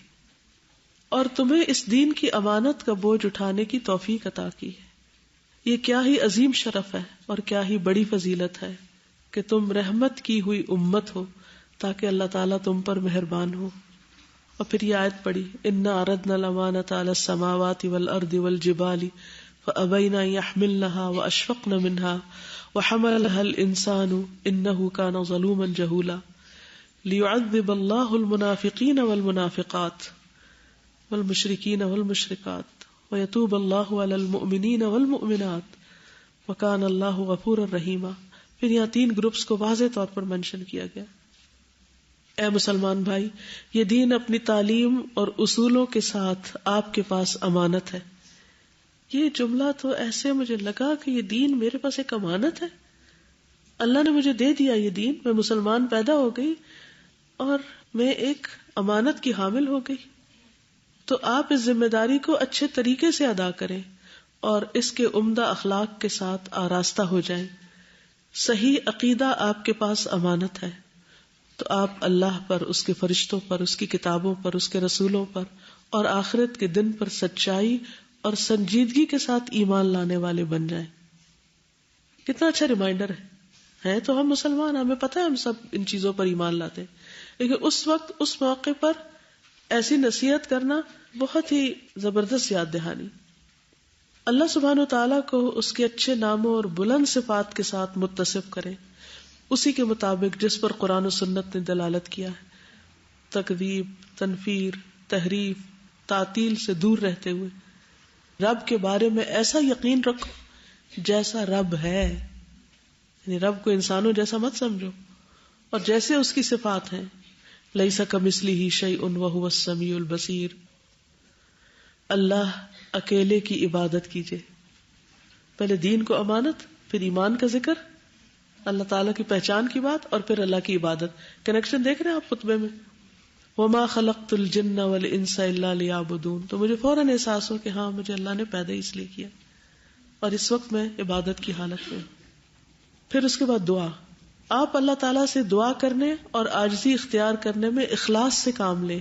اور تمہیں اس دین کی امانت کا بوجھ اٹھانے کی توفیق عطا کی ہے. یہ کیا ہی عظیم شرف ہے اور کیا ہی بڑی فضیلت ہے کہ تم رحمت کی ہوئی امت ہو تاکہ اللہ تعالیٰ تم پر مہربان ہو. اور پھر یہ آیت پڑھی, انا عرضنا الامانۃ علی السماوات والارض والجبال فابین ان یحملنها واشفقن منها وحملها الانسان انه كان ظلوما جهولا ليعذب الله المنافقين والمنافقات والمشركين والمشركات ويتوب الله على المؤمنين والمؤمنات وكان الله غفورا رحيما. پھر یہاں 3 گروپس کو واضح طور پر منشن کیا گیا. اے مسلمان بھائی، یہ دین اپنی تعلیم اور اصولوں کے ساتھ آپ کے پاس امانت ہے. یہ جملہ تو ایسے مجھے لگا کہ یہ دین میرے پاس ایک امانت ہے. اللہ نے مجھے دے دیا یہ دین، میں مسلمان پیدا ہو گئی اور میں ایک امانت کی حامل ہو گئی. تو آپ اس ذمہ داری کو اچھے طریقے سے ادا کریں اور اس کے عمدہ اخلاق کے ساتھ آراستہ ہو جائیں. صحیح عقیدہ آپ کے پاس امانت ہے، تو آپ اللہ پر، اس کے فرشتوں پر، اس کی کتابوں پر، اس کے رسولوں پر اور آخرت کے دن پر سچائی اور سنجیدگی کے ساتھ ایمان لانے والے بن جائیں. کتنا اچھا ریمائنڈر ہے تو ہم مسلمان، ہمیں پتہ ہے ہم سب ان چیزوں پر ایمان لاتے ہیں، لیکن اس وقت اس موقع پر ایسی نصیحت کرنا بہت ہی زبردست یاد دہانی. اللہ سبحانہ و تعالیٰ کو اس کے اچھے ناموں اور بلند صفات کے ساتھ متصف کریں، اسی کے مطابق جس پر قرآن و سنت نے دلالت کیا ہے. تکذیب، تنفیر، تحریف، تعطیل سے دور رہتے ہوئے رب کے بارے میں ایسا یقین رکھو جیسا رب ہے، یعنی رب کو انسانوں جیسا مت سمجھو، اور جیسے اس کی صفات ہیں. لیس کمثلہ شیء وہو السمیع البصیر. اللہ اکیلے کی عبادت کیجیے. پہلے دین کو امانت، پھر ایمان کا ذکر، اللہ تعالیٰ کی پہچان کی بات، اور پھر اللہ کی عبادت. کنیکشن دیکھ رہے ہیں آپ خطبے میں، وما خلقت الجن والانس الا لیعبدون. تو مجھے فوراً احساس ہو کہ ہاں مجھے اللہ نے پیدا اس لیے کیا، اور اس وقت میں عبادت کی حالت میں. پھر اس کے بعد دعا. آپ اللہ تعالیٰ سے دعا کرنے اور عاجزی اختیار کرنے میں اخلاص سے کام لیں،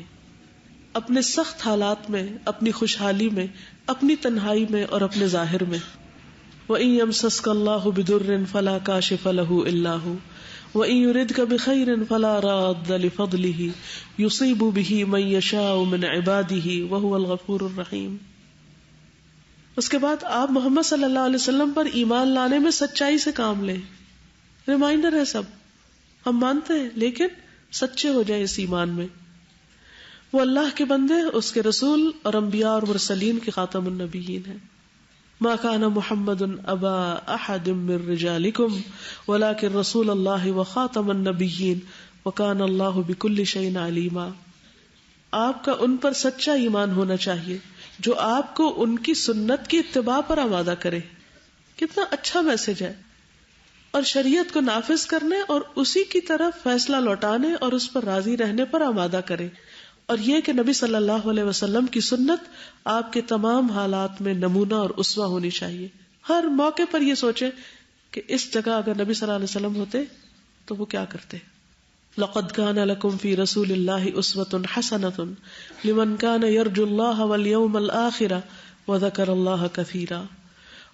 اپنے سخت حالات میں، اپنی خوشحالی میں، اپنی تنہائی میں اور اپنے ظاہر میں. وَإِن يَمْسَسْكَ اللَّهُ بِضُرٍّ فَلَا كَاشِفَ لَهُ إِلَّا هُوَ وَإِن يُرِدْكَ بِخَيْرٍ فَلَا رَادَّ لِفَضْلِهِ يُصِيبُ بِهِ مَن يَشَاءُ مِنْ عِبَادِهِ وَهُوَ الْغَفُورُ الرَّحِيمُ. اس کے بعد آپ محمد صلی اللہ علیہ وسلم پر ایمان لانے میں سچائی سے کام لیں. ریمائنڈر ہے سب، ہم مانتے ہیں لیکن سچے ہو جائیں اس ایمان میں. وہ اللہ کے بندے، اس کے رسول اور انبیاء اور مرسلین کے خاتم النبیین ہیں. ما کان محمد ابا احد من رجالکم ولکن رسول اللہ وخاتم النبیین وکان اللہ بکل شیء علیما. آپ کا ان پر سچا ایمان ہونا چاہیے جو آپ کو ان کی سنت کی اتباع پر آمادہ کرے. کتنا اچھا میسج ہے. اور شریعت کو نافذ کرنے اور اسی کی طرف فیصلہ لوٹانے اور اس پر راضی رہنے پر آمادہ کرے. اور یہ کہ نبی صلی اللہ علیہ وسلم کی سنت آپ کے تمام حالات میں نمونہ اور اسوہ ہونی چاہیے. ہر موقع پر یہ سوچیں کہ اس جگہ اگر نبی صلی اللہ علیہ وسلم ہوتے تو وہ کیا کرتے. لقد كان لكم في رسول الله اسوة حسنة لمن كان يرجو الله واليوم الآخر وذكر الله كثيرا.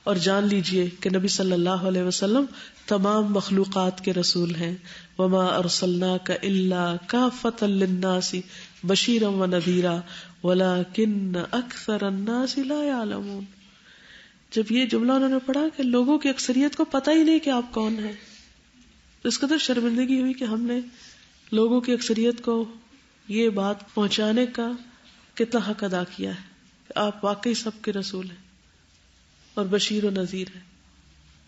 اور جان لیجئے کہ نبی صلی اللہ علیہ وسلم تمام مخلوقات کے رسول ہیں. وما ارسلناک الا کافۃ للناس بشیرا ونذیرا ولکن اکثر الناس لا یعلمون. جب یہ جملہ انہوں نے پڑھا کہ لوگوں کی اکثریت کو پتہ ہی نہیں کہ آپ کون ہیں، تو اس قدر شرمندگی ہوئی کہ ہم نے لوگوں کی اکثریت کو یہ بات پہنچانے کا کتنا حق ادا کیا ہے کہ آپ واقعی سب کے رسول ہیں اور بشیر و نذیر ہے.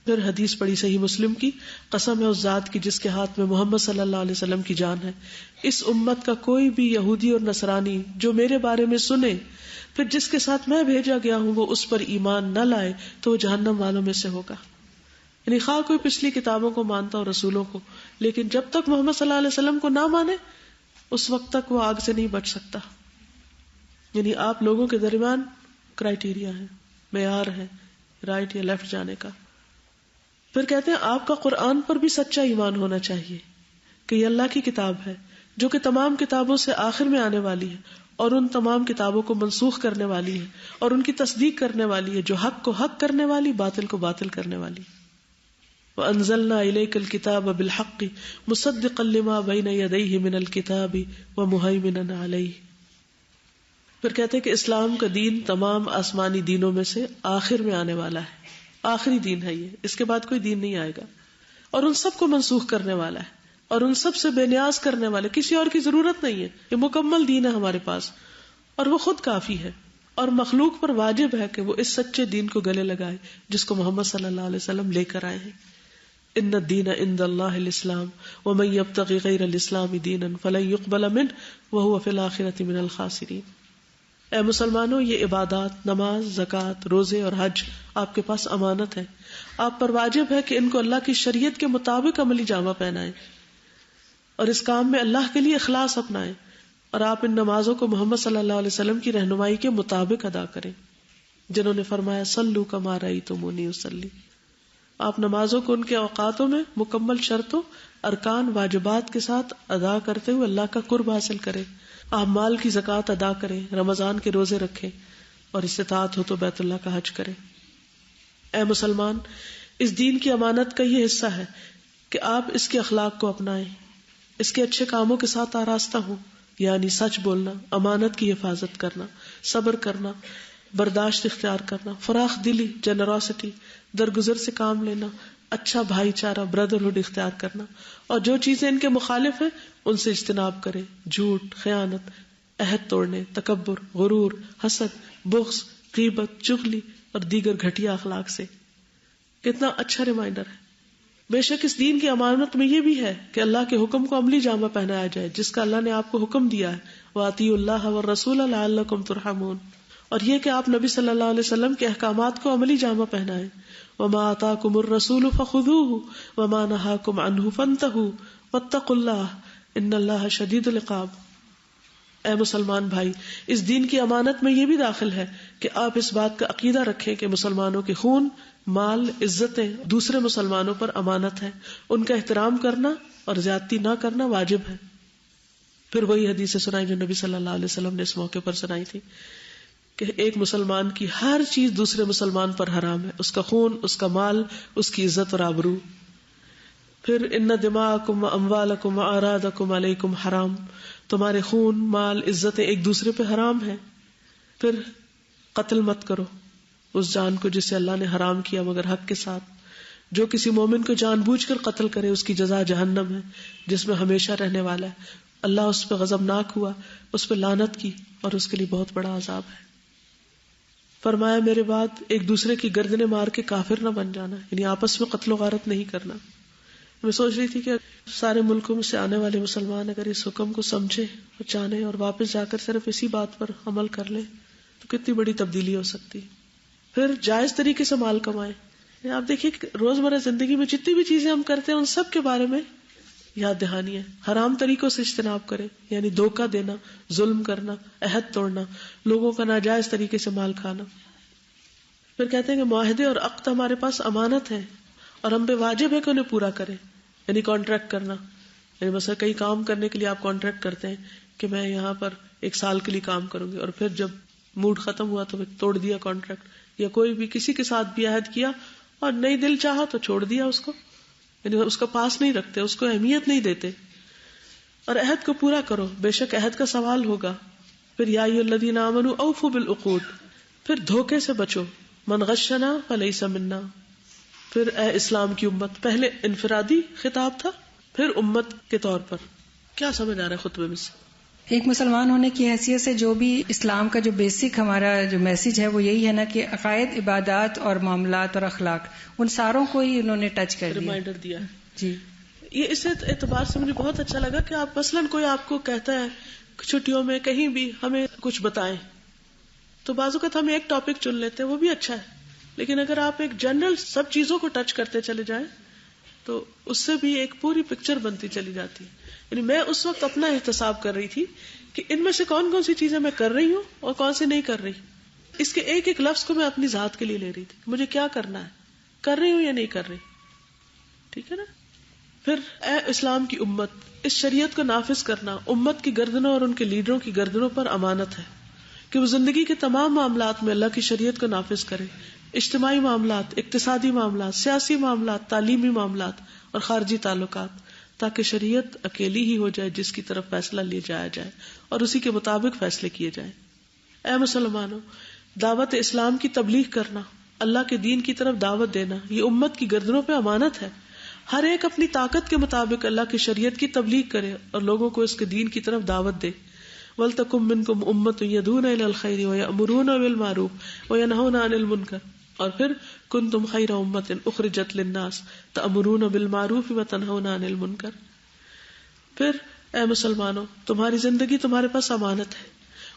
پھر حدیث پڑھی صحیح مسلم کی، قسم ہے اس ذات کی جس کے ہاتھ میں محمد صلی اللہ علیہ وسلم کی جان ہے، اس امت کا کوئی بھی یہودی اور نصرانی جو میرے بارے میں سنے پھر جس کے ساتھ میں بھیجا گیا ہوں وہ اس پر ایمان نہ لائے تو وہ جہنم والوں میں سے ہوگا. یعنی خواہ کوئی پچھلی کتابوں کو مانتا اور رسولوں کو، لیکن جب تک محمد صلی اللہ علیہ وسلم کو نہ مانے اس وقت تک وہ آگ سے نہیں بچ سکتا. یعنی آپ لوگوں کے درمیان کرائیٹیریا ہے، معیار ہے رائٹ یا لیفٹ جانے کا. پھر کہتے ہیں آپ کا قرآن پر بھی سچا ایمان ہونا چاہیے کہ یہ اللہ کی کتاب ہے جو کہ تمام کتابوں سے آخر میں آنے والی ہے اور ان تمام کتابوں کو منسوخ کرنے والی ہے اور ان کی تصدیق کرنے والی ہے، جو حق کو حق کرنے والی، باطل کو باطل کرنے والی. وَأَنزَلْنَا إِلَيْكَ الْكِتَابَ بِالْحَقِّ مُصَدِّقًا لِمَا بَيْنَ يَدَيْهِ مِنَ الْكِتَابِ وَمُهَيْمِنًا عَلَيْهِ. پھر کہتے ہیں کہ اسلام کا دین تمام آسمانی دینوں میں سے آخر میں آنے والا ہے، آخری دین ہے یہ، اس کے بعد کوئی دین نہیں آئے گا، اور ان سب کو منسوخ کرنے والا ہے اور ان سب سے بے نیاز کرنے والا، کسی اور کی ضرورت نہیں ہے. یہ مکمل دین ہے ہمارے پاس اور وہ خود کافی ہے، اور مخلوق پر واجب ہے کہ وہ اس سچے دین کو گلے لگائے جس کو محمد صلی اللہ علیہ وسلم لے کر آئے ہیں. ان الدین عند اللہ الاسلام ومن یبتغی غیر الاسلام دینا فلن یقبل منہ وہو فی الآخرۃ من الخاسرین. اے مسلمانوں، یہ عبادات، نماز، زکوٰۃ، روزے اور حج آپ کے پاس امانت ہے. آپ پر واجب ہے کہ ان کو اللہ کی شریعت کے مطابق عملی جامہ پہنائیں اور اس کام میں اللہ کے لیے اخلاص اپنائیں، اور آپ ان نمازوں کو محمد صلی اللہ علیہ وسلم کی رہنمائی کے مطابق ادا کریں، جنہوں نے فرمایا صلوا کما رأیتمونی اصلی. آپ نمازوں کو ان کے اوقاتوں میں مکمل شرطوں، ارکان، واجبات کے ساتھ ادا کرتے ہوئے اللہ کا قرب حاصل کریں. آپ مال کی زکوٰۃ ادا کریں، رمضان کے روزے رکھیں، اور استطاعت ہو تو بیت اللہ کا حج کریں. اے مسلمان، اس دین کی امانت کا یہ حصہ ہے کہ آپ اس کے اخلاق کو اپنائیں، اس کے اچھے کاموں کے ساتھ آراستہ ہوں، یعنی سچ بولنا، امانت کی حفاظت کرنا، صبر کرنا، برداشت اختیار کرنا، فراخ دلی، جنراسٹی، درگزر سے کام لینا، اچھا بھائی چارہ، بردرہڈ اختیار کرنا، اور جو چیزیں ان کے مخالف ہیں ان سے اجتناب کرے، جھوٹ، خیانت، عہد توڑنے، تکبر، غرور، حسد، بغض، غیبت، چغلی اور دیگر گھٹیا اخلاق سے. کتنا اچھا ریمائنڈر ہے. بے شک اس دین کی امانت میں یہ بھی ہے کہ اللہ کے حکم کو عملی جامہ پہنایا جائے جس کا اللہ نے آپ کو حکم دیا ہے. وَأَطِيعُوا اللَّهَ وَالرَّسُولَ لَعَلَّكُمْ تُرْحَمُونَ. اور یہ کہ آپ نبی صلی اللہ علیہ وسلم کے احکامات کو عملی جامہ پہنائیں. وَمَا آتَاكُمُ الرَّسُولُ فَخُذُوهُ وَمَا نَهَاكُمْ عَنْهُ فَانْتَهُوا وَاتَّقُوا اللَّهَ إِنَّ اللَّهَ شَدِيدُ الْعِقَابِ. اے مسلمان بھائی، اس دین کی امانت میں یہ بھی داخل ہے کہ آپ اس بات کا عقیدہ رکھیں کہ مسلمانوں کے خون، مال، عزتیں دوسرے مسلمانوں پر امانت ہے. ان کا احترام کرنا اور زیادتی نہ کرنا واجب ہے. پھر وہی حدیث سنائی جو نبی صلی اللہ علیہ وسلم نے اس موقع پر سنائی تھی کہ ایک مسلمان کی ہر چیز دوسرے مسلمان پر حرام ہے، اس کا خون، اس کا مال، اس کی عزت اور آبرو. پھر ان دماءکم واموالکم واعراضکم علیکم حرام، تمہارے خون، مال، عزتیں ایک دوسرے پہ حرام ہیں. پھر قتل مت کرو اس جان کو جسے اللہ نے حرام کیا مگر حق کے ساتھ. جو کسی مومن کو جان بوجھ کر قتل کرے اس کی جزا جہنم ہے جس میں ہمیشہ رہنے والا ہے. اللہ اس پہ غضبناک ہوا، اس پہ لعنت کی اور اس کے لیے بہت بڑا عذاب ہے. فرمایا میرے بعد ایک دوسرے کی گردنیں مار کے کافر نہ بن جانا، یعنی آپس میں قتل و غارت نہیں کرنا. میں سوچ رہی تھی کہ سارے ملکوں میں سے آنے والے مسلمان اگر اس حکم کو سمجھے اور جانے اور واپس جا کر صرف اسی بات پر عمل کر لیں تو کتنی بڑی تبدیلی ہو سکتی. پھر جائز طریقے سے مال کمائیں. آپ دیکھیے کہ روزمرہ زندگی میں جتنی بھی چیزیں ہم کرتے ہیں ان سب کے بارے میں یاد دہانی ہے. حرام طریقوں سے اجتناب کریں، یعنی دھوکہ دینا، ظلم کرنا، عہد توڑنا، لوگوں کا ناجائز طریقے سے مال کھانا. پھر کہتے ہیں کہ معاہدے اور عقد ہمارے پاس امانت ہے اور ہم پہ واجب ہے کہ انہیں پورا کریں. یعنی کانٹریکٹ کرنا، یعنی مثلا کئی کام کرنے کے لیے آپ کانٹریکٹ کرتے ہیں کہ میں یہاں پر 1 سال کے لیے کام کروں گی، اور پھر جب موڈ ختم ہوا تو توڑ دیا کانٹریکٹ. یا کوئی بھی کسی کے ساتھ بھی عہد کیا اور نہیں دل چاہا تو چھوڑ دیا اس کو، یعنی اس کا پاس نہیں رکھتے، اس کو اہمیت نہیں دیتے. اور عہد کو پورا کرو، بے شک عہد کا سوال ہوگا. پھر یا ایھا الذین آمنوا اوفوا بالعقود. پھر دھوکے سے بچو، من غشنا فلیس منا. پھر اے اسلام کی امت، پہلے انفرادی خطاب تھا، پھر امت کے طور پر. کیا سمجھ آ رہا ہے خطبے میں سے؟ ایک مسلمان ہونے کی حیثیت سے جو بھی اسلام کا جو بیسک ہمارا جو میسج ہے وہ یہی ہے نا کہ عقائد، عبادات اور معاملات اور اخلاق، ان ساروں کو ہی انہوں نے ٹچ کر دیا، ریمائنڈر دیا ہے. جی یہ اس اعتبار سے مجھے بہت اچھا لگا کہ آپ مثلاً کوئی آپ کو کہتا ہے چھٹیوں میں کہیں بھی ہمیں کچھ بتائیں، تو بعض اوقات ہم ایک ٹاپک چن لیتے ہیں، وہ بھی اچھا ہے. لیکن اگر آپ ایک جنرل سب چیزوں کو ٹچ کرتے چلے جائیں تو اس سے بھی ایک پوری پکچر بنتی چلی جاتی ہے. یعنی میں اس وقت اپنا احتساب کر رہی تھی کہ ان میں سے کون کون سی چیزیں میں کر رہی ہوں اور کون سی نہیں کر رہی. اس کے ایک ایک لفظ کو میں اپنی ذات کے لیے لے رہی تھی، مجھے کیا کرنا ہے، کر رہی ہوں یا نہیں کر رہی. ٹھیک ہے نا. پھر اے اسلام کی امت، اس شریعت کو نافذ کرنا امت کی گردنوں اور ان کے لیڈروں کی گردنوں پر امانت ہے کہ وہ زندگی کے تمام معاملات میں اللہ کی شریعت کو نافذ کرے. اجتماعی معاملات، اقتصادی معاملات، سیاسی معاملات، تعلیمی معاملات اور خارجی تعلقات، تاکہ شریعت اکیلی ہی ہو جائے جس کی طرف فیصلہ لے جایا جائے اور اسی کے مطابق فیصلے کیے جائیں. اے مسلمانوں، دعوت اسلام کی تبلیغ کرنا، اللہ کے دین کی طرف دعوت دینا، یہ امت کی گردنوں پہ امانت ہے. ہر ایک اپنی طاقت کے مطابق اللہ کی شریعت کی تبلیغ کرے اور لوگوں کو اس کے دین کی طرف دعوت دے. وَلْتَكُن مِّنكُمْ أُمَّةٌ يَدْعُونَ إِلَى الْخَيْرِ وَيَأْمُرُونَ بِالْمَعْرُوفِ وَيَنْهَوْنَ عَنِ الْمُنكَرِ اور پھر کنتم خیر امۃ اخرجت للناس تأمرون بالمعروف وتنہون عن المنکر. پھر اے مسلمانوں، تمہاری زندگی تمہارے پاس امانت ہے،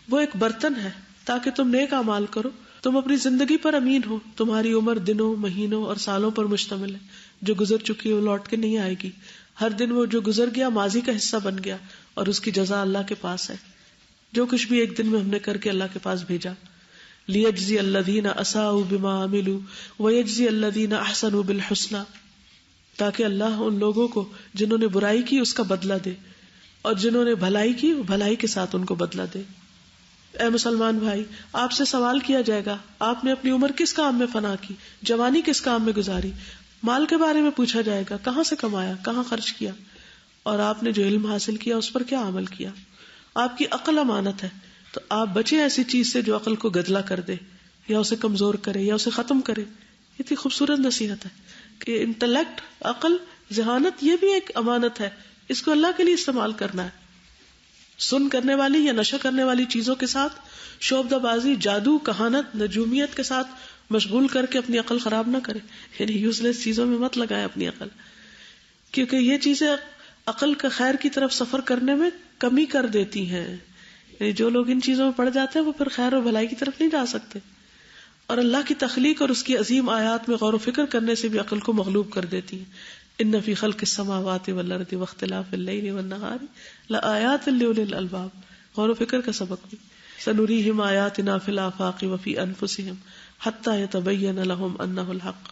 وہ ایک برتن ہے تاکہ تم نیک اعمال کرو. تم اپنی زندگی پر امین ہو. تمہاری عمر دنوں، مہینوں اور سالوں پر مشتمل ہے. جو گزر چکی ہے وہ لوٹ کے نہیں آئے گی. ہر دن وہ جو گزر گیا ماضی کا حصہ بن گیا اور اس کی جزا اللہ کے پاس ہے. جو کچھ بھی ایک دن میں ہم نے کر کے اللہ کے پاس بھیجا. لیجزی الذین اساءوا بما عملوا ویجزی الذین احسنوا بالحسنی، تاکہ اللہ ان لوگوں کو جنہوں نے برائی کی اس کا بدلہ دے اور جنہوں نے بھلائی کی بھلائی کے ساتھ ان کو بدلہ دے. اے مسلمان بھائی، آپ سے سوال کیا جائے گا آپ نے اپنی عمر کس کام میں فنا کی، جوانی کس کام میں گزاری. مال کے بارے میں پوچھا جائے گا کہاں سے کمایا، کہاں خرچ کیا، اور آپ نے جو علم حاصل کیا اس پر کیا عمل کیا. آپ کی عقل امانت ہے، تو آپ بچے ایسی چیز سے جو عقل کو گدلا کر دے یا اسے کمزور کرے یا اسے ختم کرے. اتنی خوبصورت نصیحت ہے کہ انٹلیکٹ، عقل، ذہانت یہ بھی ایک امانت ہے، اس کو اللہ کے لیے استعمال کرنا ہے. سن کرنے والی یا نشہ کرنے والی چیزوں کے ساتھ، شعبدہ بازی، جادو، کہانت، نجومیت کے ساتھ مشغول کر کے اپنی عقل خراب نہ کرے. یعنی یوز لیس چیزوں میں مت لگائے اپنی عقل، کیونکہ یہ چیزیں عقل کا خیر کی طرف سفر کرنے میں کمی کر دیتی ہیں. یعنی جو لوگ ان چیزوں میں پڑ جاتے ہیں وہ پھر خیر و بھلائی کی طرف نہیں جا سکتے. اور اللہ کی تخلیق اور اس کی عظیم آیات میں غور و فکر کرنے سے بھی عقل کو مغلوب کر دیتی ہیں. ان فی خلق السماوات والارض واختلاف اللیل والنہار لآیات لأولی الالباب. غور و فکر کا سبق بھی. سنریہم آیاتنا فی الآفاق وفی انفسہم حتی یتبین لہم انہ الحق.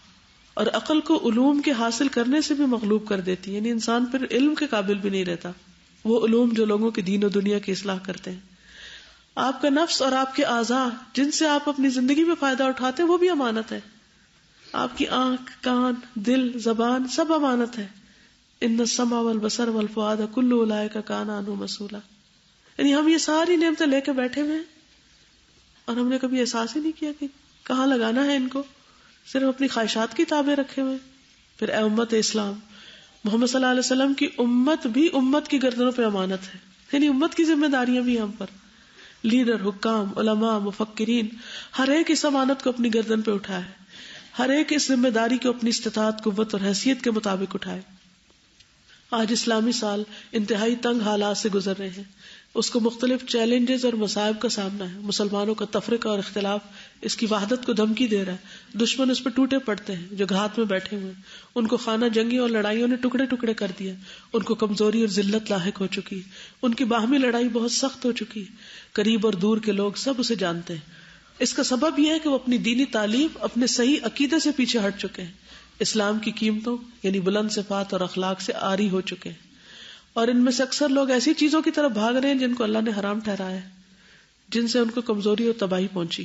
اور عقل کو علوم کے حاصل کرنے سے بھی مغلوب کر دیتی ہے. یعنی انسان پھر علم کے قابل بھی نہیں رہتا. وہ علوم جو لوگوں کی دین و دنیا کی اصلاح کرتے ہیں. آپ کا نفس اور آپ کے اعضاء جن سے آپ اپنی زندگی میں فائدہ اٹھاتے ہیں وہ بھی امانت ہے. آپ کی آنکھ، کان، دل، زبان سب امانت ہے. ان السمع والبصر والفؤاد کل اولئک کان عنہ مسئولا. یعنی ہم یہ ساری نعمتیں لے کے بیٹھے ہوئے ہیں اور ہم نے کبھی احساس ہی نہیں کیا کہ کہاں لگانا ہے ان کو. صرف اپنی خواہشات کی تابع رکھے ہوئے. پھر اے امت اسلام، محمد صلی اللہ علیہ وسلم کی امت بھی امت کی گردنوں پہ امانت ہے. یعنی امت کی ذمہ داریاں بھی ہم پر. لیڈر، حکام، علماء، مفکرین، ہر ایک اس امانت کو اپنی گردن پہ اٹھائے. ہر ایک اس ذمہ داری کو اپنی استطاعت، قوت اور حیثیت کے مطابق اٹھائے. آج اسلامی سال انتہائی تنگ حالات سے گزر رہے ہیں. اس کو مختلف چیلنجز اور مصائب کا سامنا ہے. مسلمانوں کا تفرقہ اور اختلاف اس کی وحدت کو دھمکی دے رہا ہے. دشمن اس پہ ٹوٹے پڑتے ہیں جو گھات میں بیٹھے ہوئے ہیں. ان کو خانہ جنگی اور لڑائیوں نے ٹکڑے ٹکڑے کر دیا. ان کو کمزوری اور ذلت لاحق ہو چکی. ان کی باہمی لڑائی بہت سخت ہو چکی. قریب اور دور کے لوگ سب اسے جانتے ہیں. اس کا سبب یہ ہے کہ وہ اپنی دینی تعلیم، اپنے صحیح عقیدے سے پیچھے ہٹ چکے ہیں. اسلام کی قیمتوں یعنی بلند صفات اور اخلاق سے عاری ہو چکے ہیں. اور ان میں سے اکثر لوگ ایسی چیزوں کی طرف بھاگ رہے ہیں جن کو اللہ نے حرام ٹھہرایا ہے، جن سے ان کو کمزوری اور تباہی پہنچی.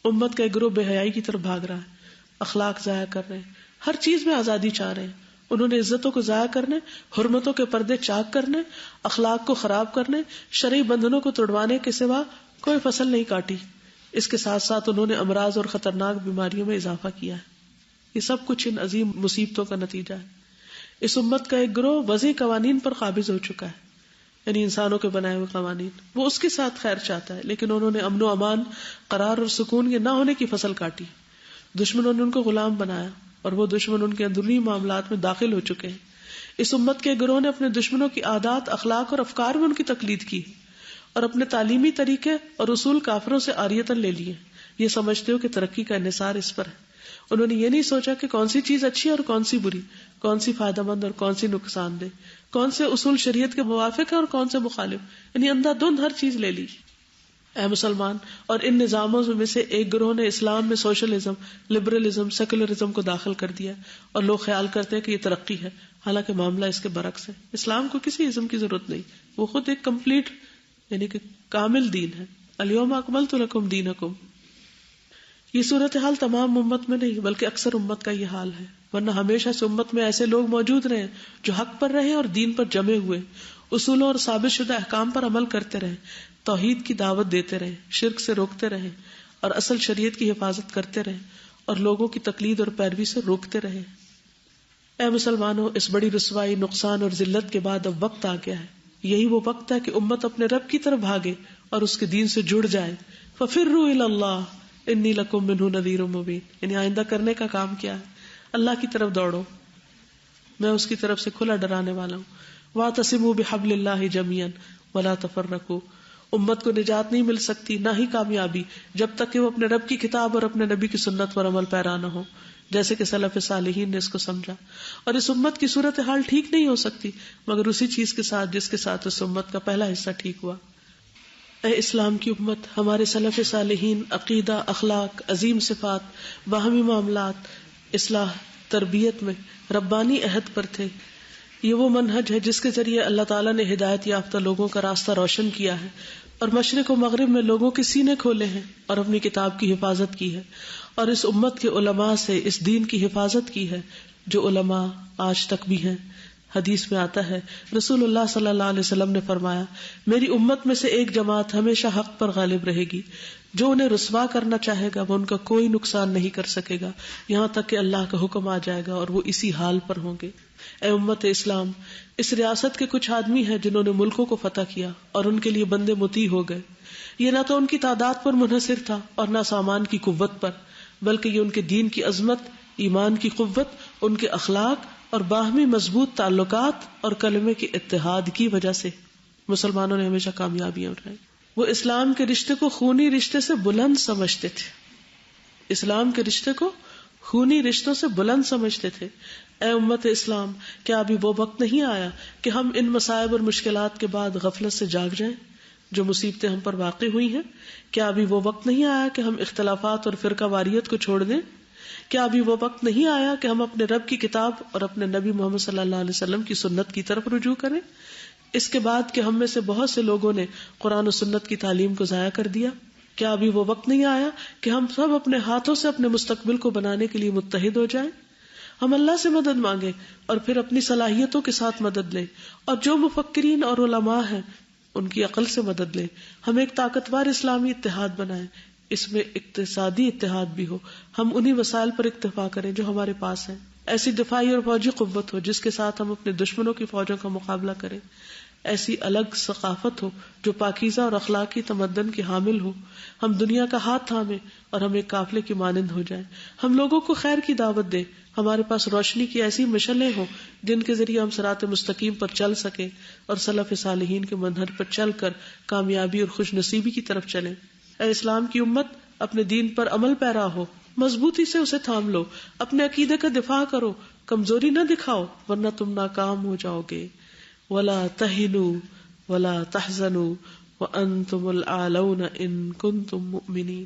امت کا ایک گروہ بے حیائی کی طرف بھاگ رہا ہے، اخلاق ضائع کر رہے ہیں، ہر چیز میں آزادی چاہ رہے ہیں. انہوں نے عزتوں کو ضائع کرنے، حرمتوں کے پردے چاک کرنے، اخلاق کو خراب کرنے، شرعی بندھنوں کو توڑوانے کے سوا کوئی فصل نہیں کاٹی. اس کے ساتھ ساتھ انہوں نے امراض اور خطرناک بیماریوں میں اضافہ کیا ہے. یہ سب کچھ ان عظیم مصیبتوں کا نتیجہ ہے. اس امت کا ایک گروہ وضعی قوانین پر قابض ہو چکا ہے، یعنی انسانوں کے بنائے ہوئے قوانین. وہ اس کے ساتھ خیر چاہتا ہے، لیکن انہوں نے امن و امان، قرار اور سکون کے نہ ہونے کی فصل کاٹی. دشمنوں نے ان کو غلام بنایا اور وہ دشمن ان کے اندرونی معاملات میں داخل ہو چکے ہیں. اس امت کے گروہ نے اپنے دشمنوں کی عادات، اخلاق اور افکار میں ان کی تقلید کی اور اپنے تعلیمی طریقے اور اصول کافروں سے عاریتاً لے لیے. یہ سمجھتے ہو کہ ترقی کا انحصار اس پر ہے. انہوں نے یہ نہیں سوچا کہ کون سی چیز اچھی اور کون سی بری، کون سی فائدہ مند اور کون سی نقصان دہ، کون سے اصول شریعت کے موافق ہے اور کون سے مخالف. یعنی اندھا دھند ہر چیز لے لی. اے مسلمان، اور ان نظاموں میں سے ایک گروہ نے اسلام میں سوشلزم، لبرلزم، سیکولرزم کو داخل کر دیا اور لوگ خیال کرتے ہیں کہ یہ ترقی ہے، حالانکہ معاملہ اس کے برعکس ہے. اسلام کو کسی ازم کی ضرورت نہیں، وہ خود ایک کمپلیٹ یعنی کہ کامل دین ہے. الیوم اکملت لکم دینکم. یہ صورتحال تمام امت میں نہیں بلکہ اکثر امت کا یہ حال ہے، ورنہ ہمیشہ سے امت میں ایسے لوگ موجود رہے جو حق پر رہے اور دین پر جمے ہوئے، اصولوں اور ثابت شدہ احکام پر عمل کرتے رہے، توحید کی دعوت دیتے رہے، شرک سے روکتے رہے اور اصل شریعت کی حفاظت کرتے رہے اور لوگوں کی تقلید اور پیروی سے روکتے رہے. اے مسلمانوں، اس بڑی رسوائی، نقصان اور ذلت کے بعد اب وقت آ گیا ہے. یہی وہ وقت ہے کہ امت اپنے رب کی طرف بھاگے اور اس کے دین سے جڑ جائے. ففروا الی اللہ، انی لکم منہ نذیر مبین، یعنی آئندہ کرنے کا کام کیا ہے؟ اللہ کی طرف دوڑو، میں اس کی طرف سے کھلا ڈرانے والا ہوں. واعتصموا بحبل اللہ جميعا ولا تفرقوا، امت کو نجات نہیں مل سکتی نہ ہی کامیابی جب تک کہ وہ اپنے رب کی کتاب اور اپنے نبی کی سنت پر عمل پیرا نہ ہو، جیسے کہ سلف صالحین نے اس کو سمجھا. اور اس امت کی صورتحال ٹھیک نہیں ہو سکتی مگر اسی چیز کے ساتھ جس کے ساتھ اس امت کا پہلا حصہ ٹھیک ہوا. اے اسلام کی امت، ہمارے سلف صالحین عقیدہ، اخلاق، عظیم صفات، باہمی معاملات، اصلاح، تربیت میں ربانی عہد پر تھے. یہ وہ منہج ہے جس کے ذریعے اللہ تعالیٰ نے ہدایت یافتہ لوگوں کا راستہ روشن کیا ہے اور مشرق و مغرب میں لوگوں کے سینے کھولے ہیں اور اپنی کتاب کی حفاظت کی ہے، اور اس امت کے علماء سے اس دین کی حفاظت کی ہے جو علماء آج تک بھی ہیں. حدیث میں آتا ہے، رسول اللہ صلی اللہ علیہ وسلم نے فرمایا، میری امت میں سے ایک جماعت ہمیشہ حق پر غالب رہے گی، جو انہیں رسوا کرنا چاہے گا وہ ان کا کوئی نقصان نہیں کر سکے گا یہاں تک کہ اللہ کا حکم آ جائے گا اور وہ اسی حال پر ہوں گے. اے امت اسلام، اس ریاست کے کچھ آدمی ہیں جنہوں نے ملکوں کو فتح کیا اور ان کے لیے بندے مطیع ہو گئے. یہ نہ تو ان کی تعداد پر منحصر تھا اور نہ سامان کی قوت پر، بلکہ یہ ان کے دین کی عظمت، ایمان کی قوت، ان کے اخلاق اور باہمی مضبوط تعلقات اور کلمے کے اتحاد کی وجہ سے مسلمانوں نے ہمیشہ کامیابیاں اٹھائی. وہ اسلام کے رشتے کو خونی رشتے سے بلند سمجھتے تھے، اسلام کے رشتے کو خونی رشتوں سے بلند سمجھتے تھے. اے امت اسلام، کیا ابھی وہ وقت نہیں آیا کہ ہم ان مصائب اور مشکلات کے بعد غفلت سے جاگ جائیں جو مصیبتیں ہم پر واقع ہوئی ہیں؟ کیا ابھی وہ وقت نہیں آیا کہ ہم اختلافات اور فرقہ واریت کو چھوڑ دیں؟ کیا ابھی وہ وقت نہیں آیا کہ ہم اپنے رب کی کتاب اور اپنے نبی محمد صلی اللہ علیہ وسلم کی سنت کی طرف رجوع کریں، اس کے بعد کہ ہم میں سے بہت سے لوگوں نے قرآن و سنت کی تعلیم کو ضائع کر دیا؟ کیا ابھی وہ وقت نہیں آیا کہ ہم سب اپنے ہاتھوں سے اپنے مستقبل کو بنانے کے لیے متحد ہو جائیں؟ ہم اللہ سے مدد مانگیں اور پھر اپنی صلاحیتوں کے ساتھ مدد لیں، اور جو مفکرین اور علماء ہیں ان کی عقل سے مدد لیں. ہم ایک طاقتور اسلامی اتحاد بنائیں، اس میں اقتصادی اتحاد بھی ہو. ہم انہی وسائل پر اکتفا کریں جو ہمارے پاس ہیں. ایسی دفاعی اور فوجی قوت ہو جس کے ساتھ ہم اپنے دشمنوں کی فوجوں کا مقابلہ کریں. ایسی الگ ثقافت ہو جو پاکیزہ اور اخلاقی تمدن کی حامل ہو. ہم دنیا کا ہاتھ تھامیں اور ہم ایک قافلے کی مانند ہو جائیں. ہم لوگوں کو خیر کی دعوت دیں. ہمارے پاس روشنی کی ایسی مشعلیں ہوں جن کے ذریعے ہم صراط مستقیم پر چل سکیں اور سلف صالحین کے منہج پر چل کر کامیابی اور خوش نصیبی کی طرف چلیں. اے اسلام کی امت، اپنے دین پر عمل پیرا ہو، مضبوطی سے اسے تھام لو، اپنے عقیدے کا دفاع کرو، کمزوری نہ دکھاؤ ورنہ تم ناکام ہو جاؤ گے. وَلَا تَهِنُوا وَلَا تَحْزَنُوا وَأَنْتُمُ الْأَعْلَوْنَ إِن كُنتُم مُؤْمِنِينَ.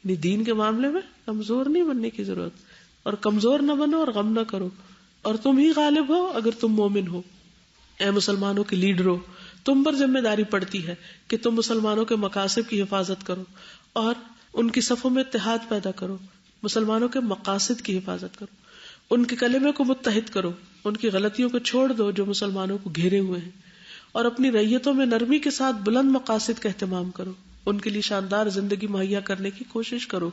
یعنی دین کے معاملے میں کمزور نہیں بننے کی ضرورت، اور کمزور نہ بنو اور غم نہ کرو، اور تم ہی غالب ہو اگر تم مومن ہو. اے مسلمانوں کے لیڈروں، تم پر ذمہ داری پڑتی ہے کہ تم مسلمانوں کے مقاصد کی حفاظت کرو اور ان کی صفوں میں اتحاد پیدا کرو. مسلمانوں کے مقاصد کی حفاظت کرو، ان کے کلمے کو متحد کرو، ان کی غلطیوں کو چھوڑ دو جو مسلمانوں کو گھیرے ہوئے ہیں، اور اپنی رعیتوں میں نرمی کے ساتھ بلند مقاصد کا اہتمام کرو. ان کے لیے شاندار زندگی مہیا کرنے کی کوشش کرو.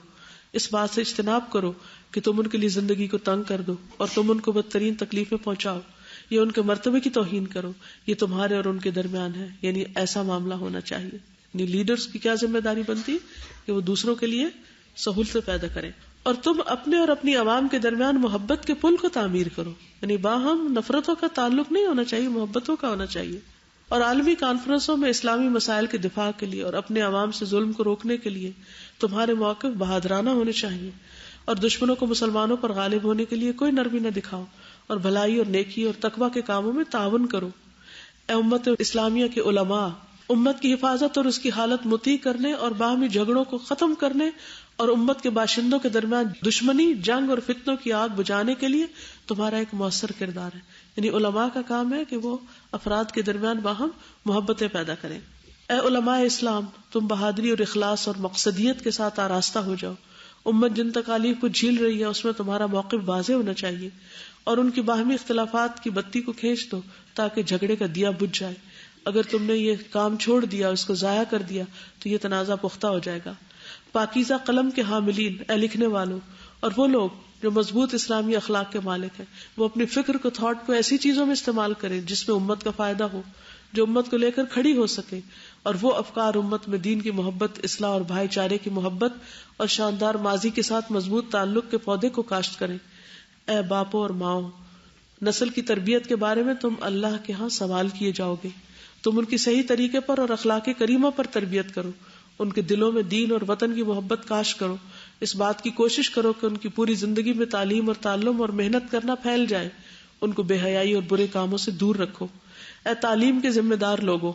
اس بات سے اجتناب کرو کہ تم ان کے لیے زندگی کو تنگ کر دو اور تم ان کو بدترین تکلیفیں پہنچاؤ یا ان کے مرتبے کی توہین کرو. یہ تمہارے اور ان کے درمیان ہے، یعنی ایسا معاملہ ہونا چاہیے. یعنی لیڈرز کی کیا ذمہ داری بنتی کہ وہ دوسروں کے لیے سہولتیں پیدا کریں، اور تم اپنے اور اپنی عوام کے درمیان محبت کے پل کو تعمیر کرو. یعنی باہم نفرتوں کا تعلق نہیں ہونا چاہیے، محبتوں کا ہونا چاہیے. اور عالمی کانفرنسوں میں اسلامی مسائل کے دفاع کے لیے اور اپنے عوام سے ظلم کو روکنے کے لیے تمہارے موقف بہادرانہ ہونے چاہیے، اور دشمنوں کو مسلمانوں پر غالب ہونے کے لیے کوئی نرمی نہ دکھاؤ، اور بھلائی اور نیکی اور تقوی کے کاموں میں تعاون کرو. اے امت اسلامیہ کے علماء، امت کی حفاظت اور اس کی حالت مطیع کرنے اور باہمی جھگڑوں کو ختم کرنے اور امت کے باشندوں کے درمیان دشمنی، جنگ اور فتنوں کی آگ بجھانے کے لیے تمہارا ایک مؤثر کردار ہے. یعنی علماء کا کام ہے کہ وہ افراد کے درمیان باہم محبتیں پیدا کریں. اے علماء اسلام، تم بہادری اور اخلاص اور مقصدیت کے ساتھ آراستہ ہو جاؤ. امت جن تکالیف کو جھیل رہی ہے اس میں تمہارا موقف واضح ہونا چاہیے، اور ان کی باہمی اختلافات کی بتی کو کھینچ دو تاکہ جھگڑے کا دیا بجھ جائے. اگر تم نے یہ کام چھوڑ دیا، اس کو ضائع کر دیا، تو یہ تنازع پختہ ہو جائے گا. پاکیزہ قلم کے حاملین، اے لکھنے والوں اور وہ لوگ جو مضبوط اسلامی اخلاق کے مالک ہیں، وہ اپنی فکر کو، تھاٹ کو ایسی چیزوں میں استعمال کریں جس میں امت کا فائدہ ہو، جو امت کو لے کر کھڑی ہو سکے، اور وہ افکار امت میں دین کی محبت، اصلاح اور بھائی چارے کی محبت اور شاندار ماضی کے ساتھ مضبوط تعلق کے پودے کو کاشت کریں۔ اے باپوں اور ماؤں، نسل کی تربیت کے بارے میں تم اللہ کے ہاں سوال کیے جاؤ گے۔ تم ان کی صحیح طریقے پر اور اخلاق کریمہ پر تربیت کرو، ان کے دلوں میں دین اور وطن کی محبت کاشت کرو، اس بات کی کوشش کرو کہ ان کی پوری زندگی میں تعلیم اور تعلم اور محنت کرنا پھیل جائے، ان کو بے حیائی اور برے کاموں سے دور رکھو۔ اے تعلیم کے ذمہ دار لوگوں،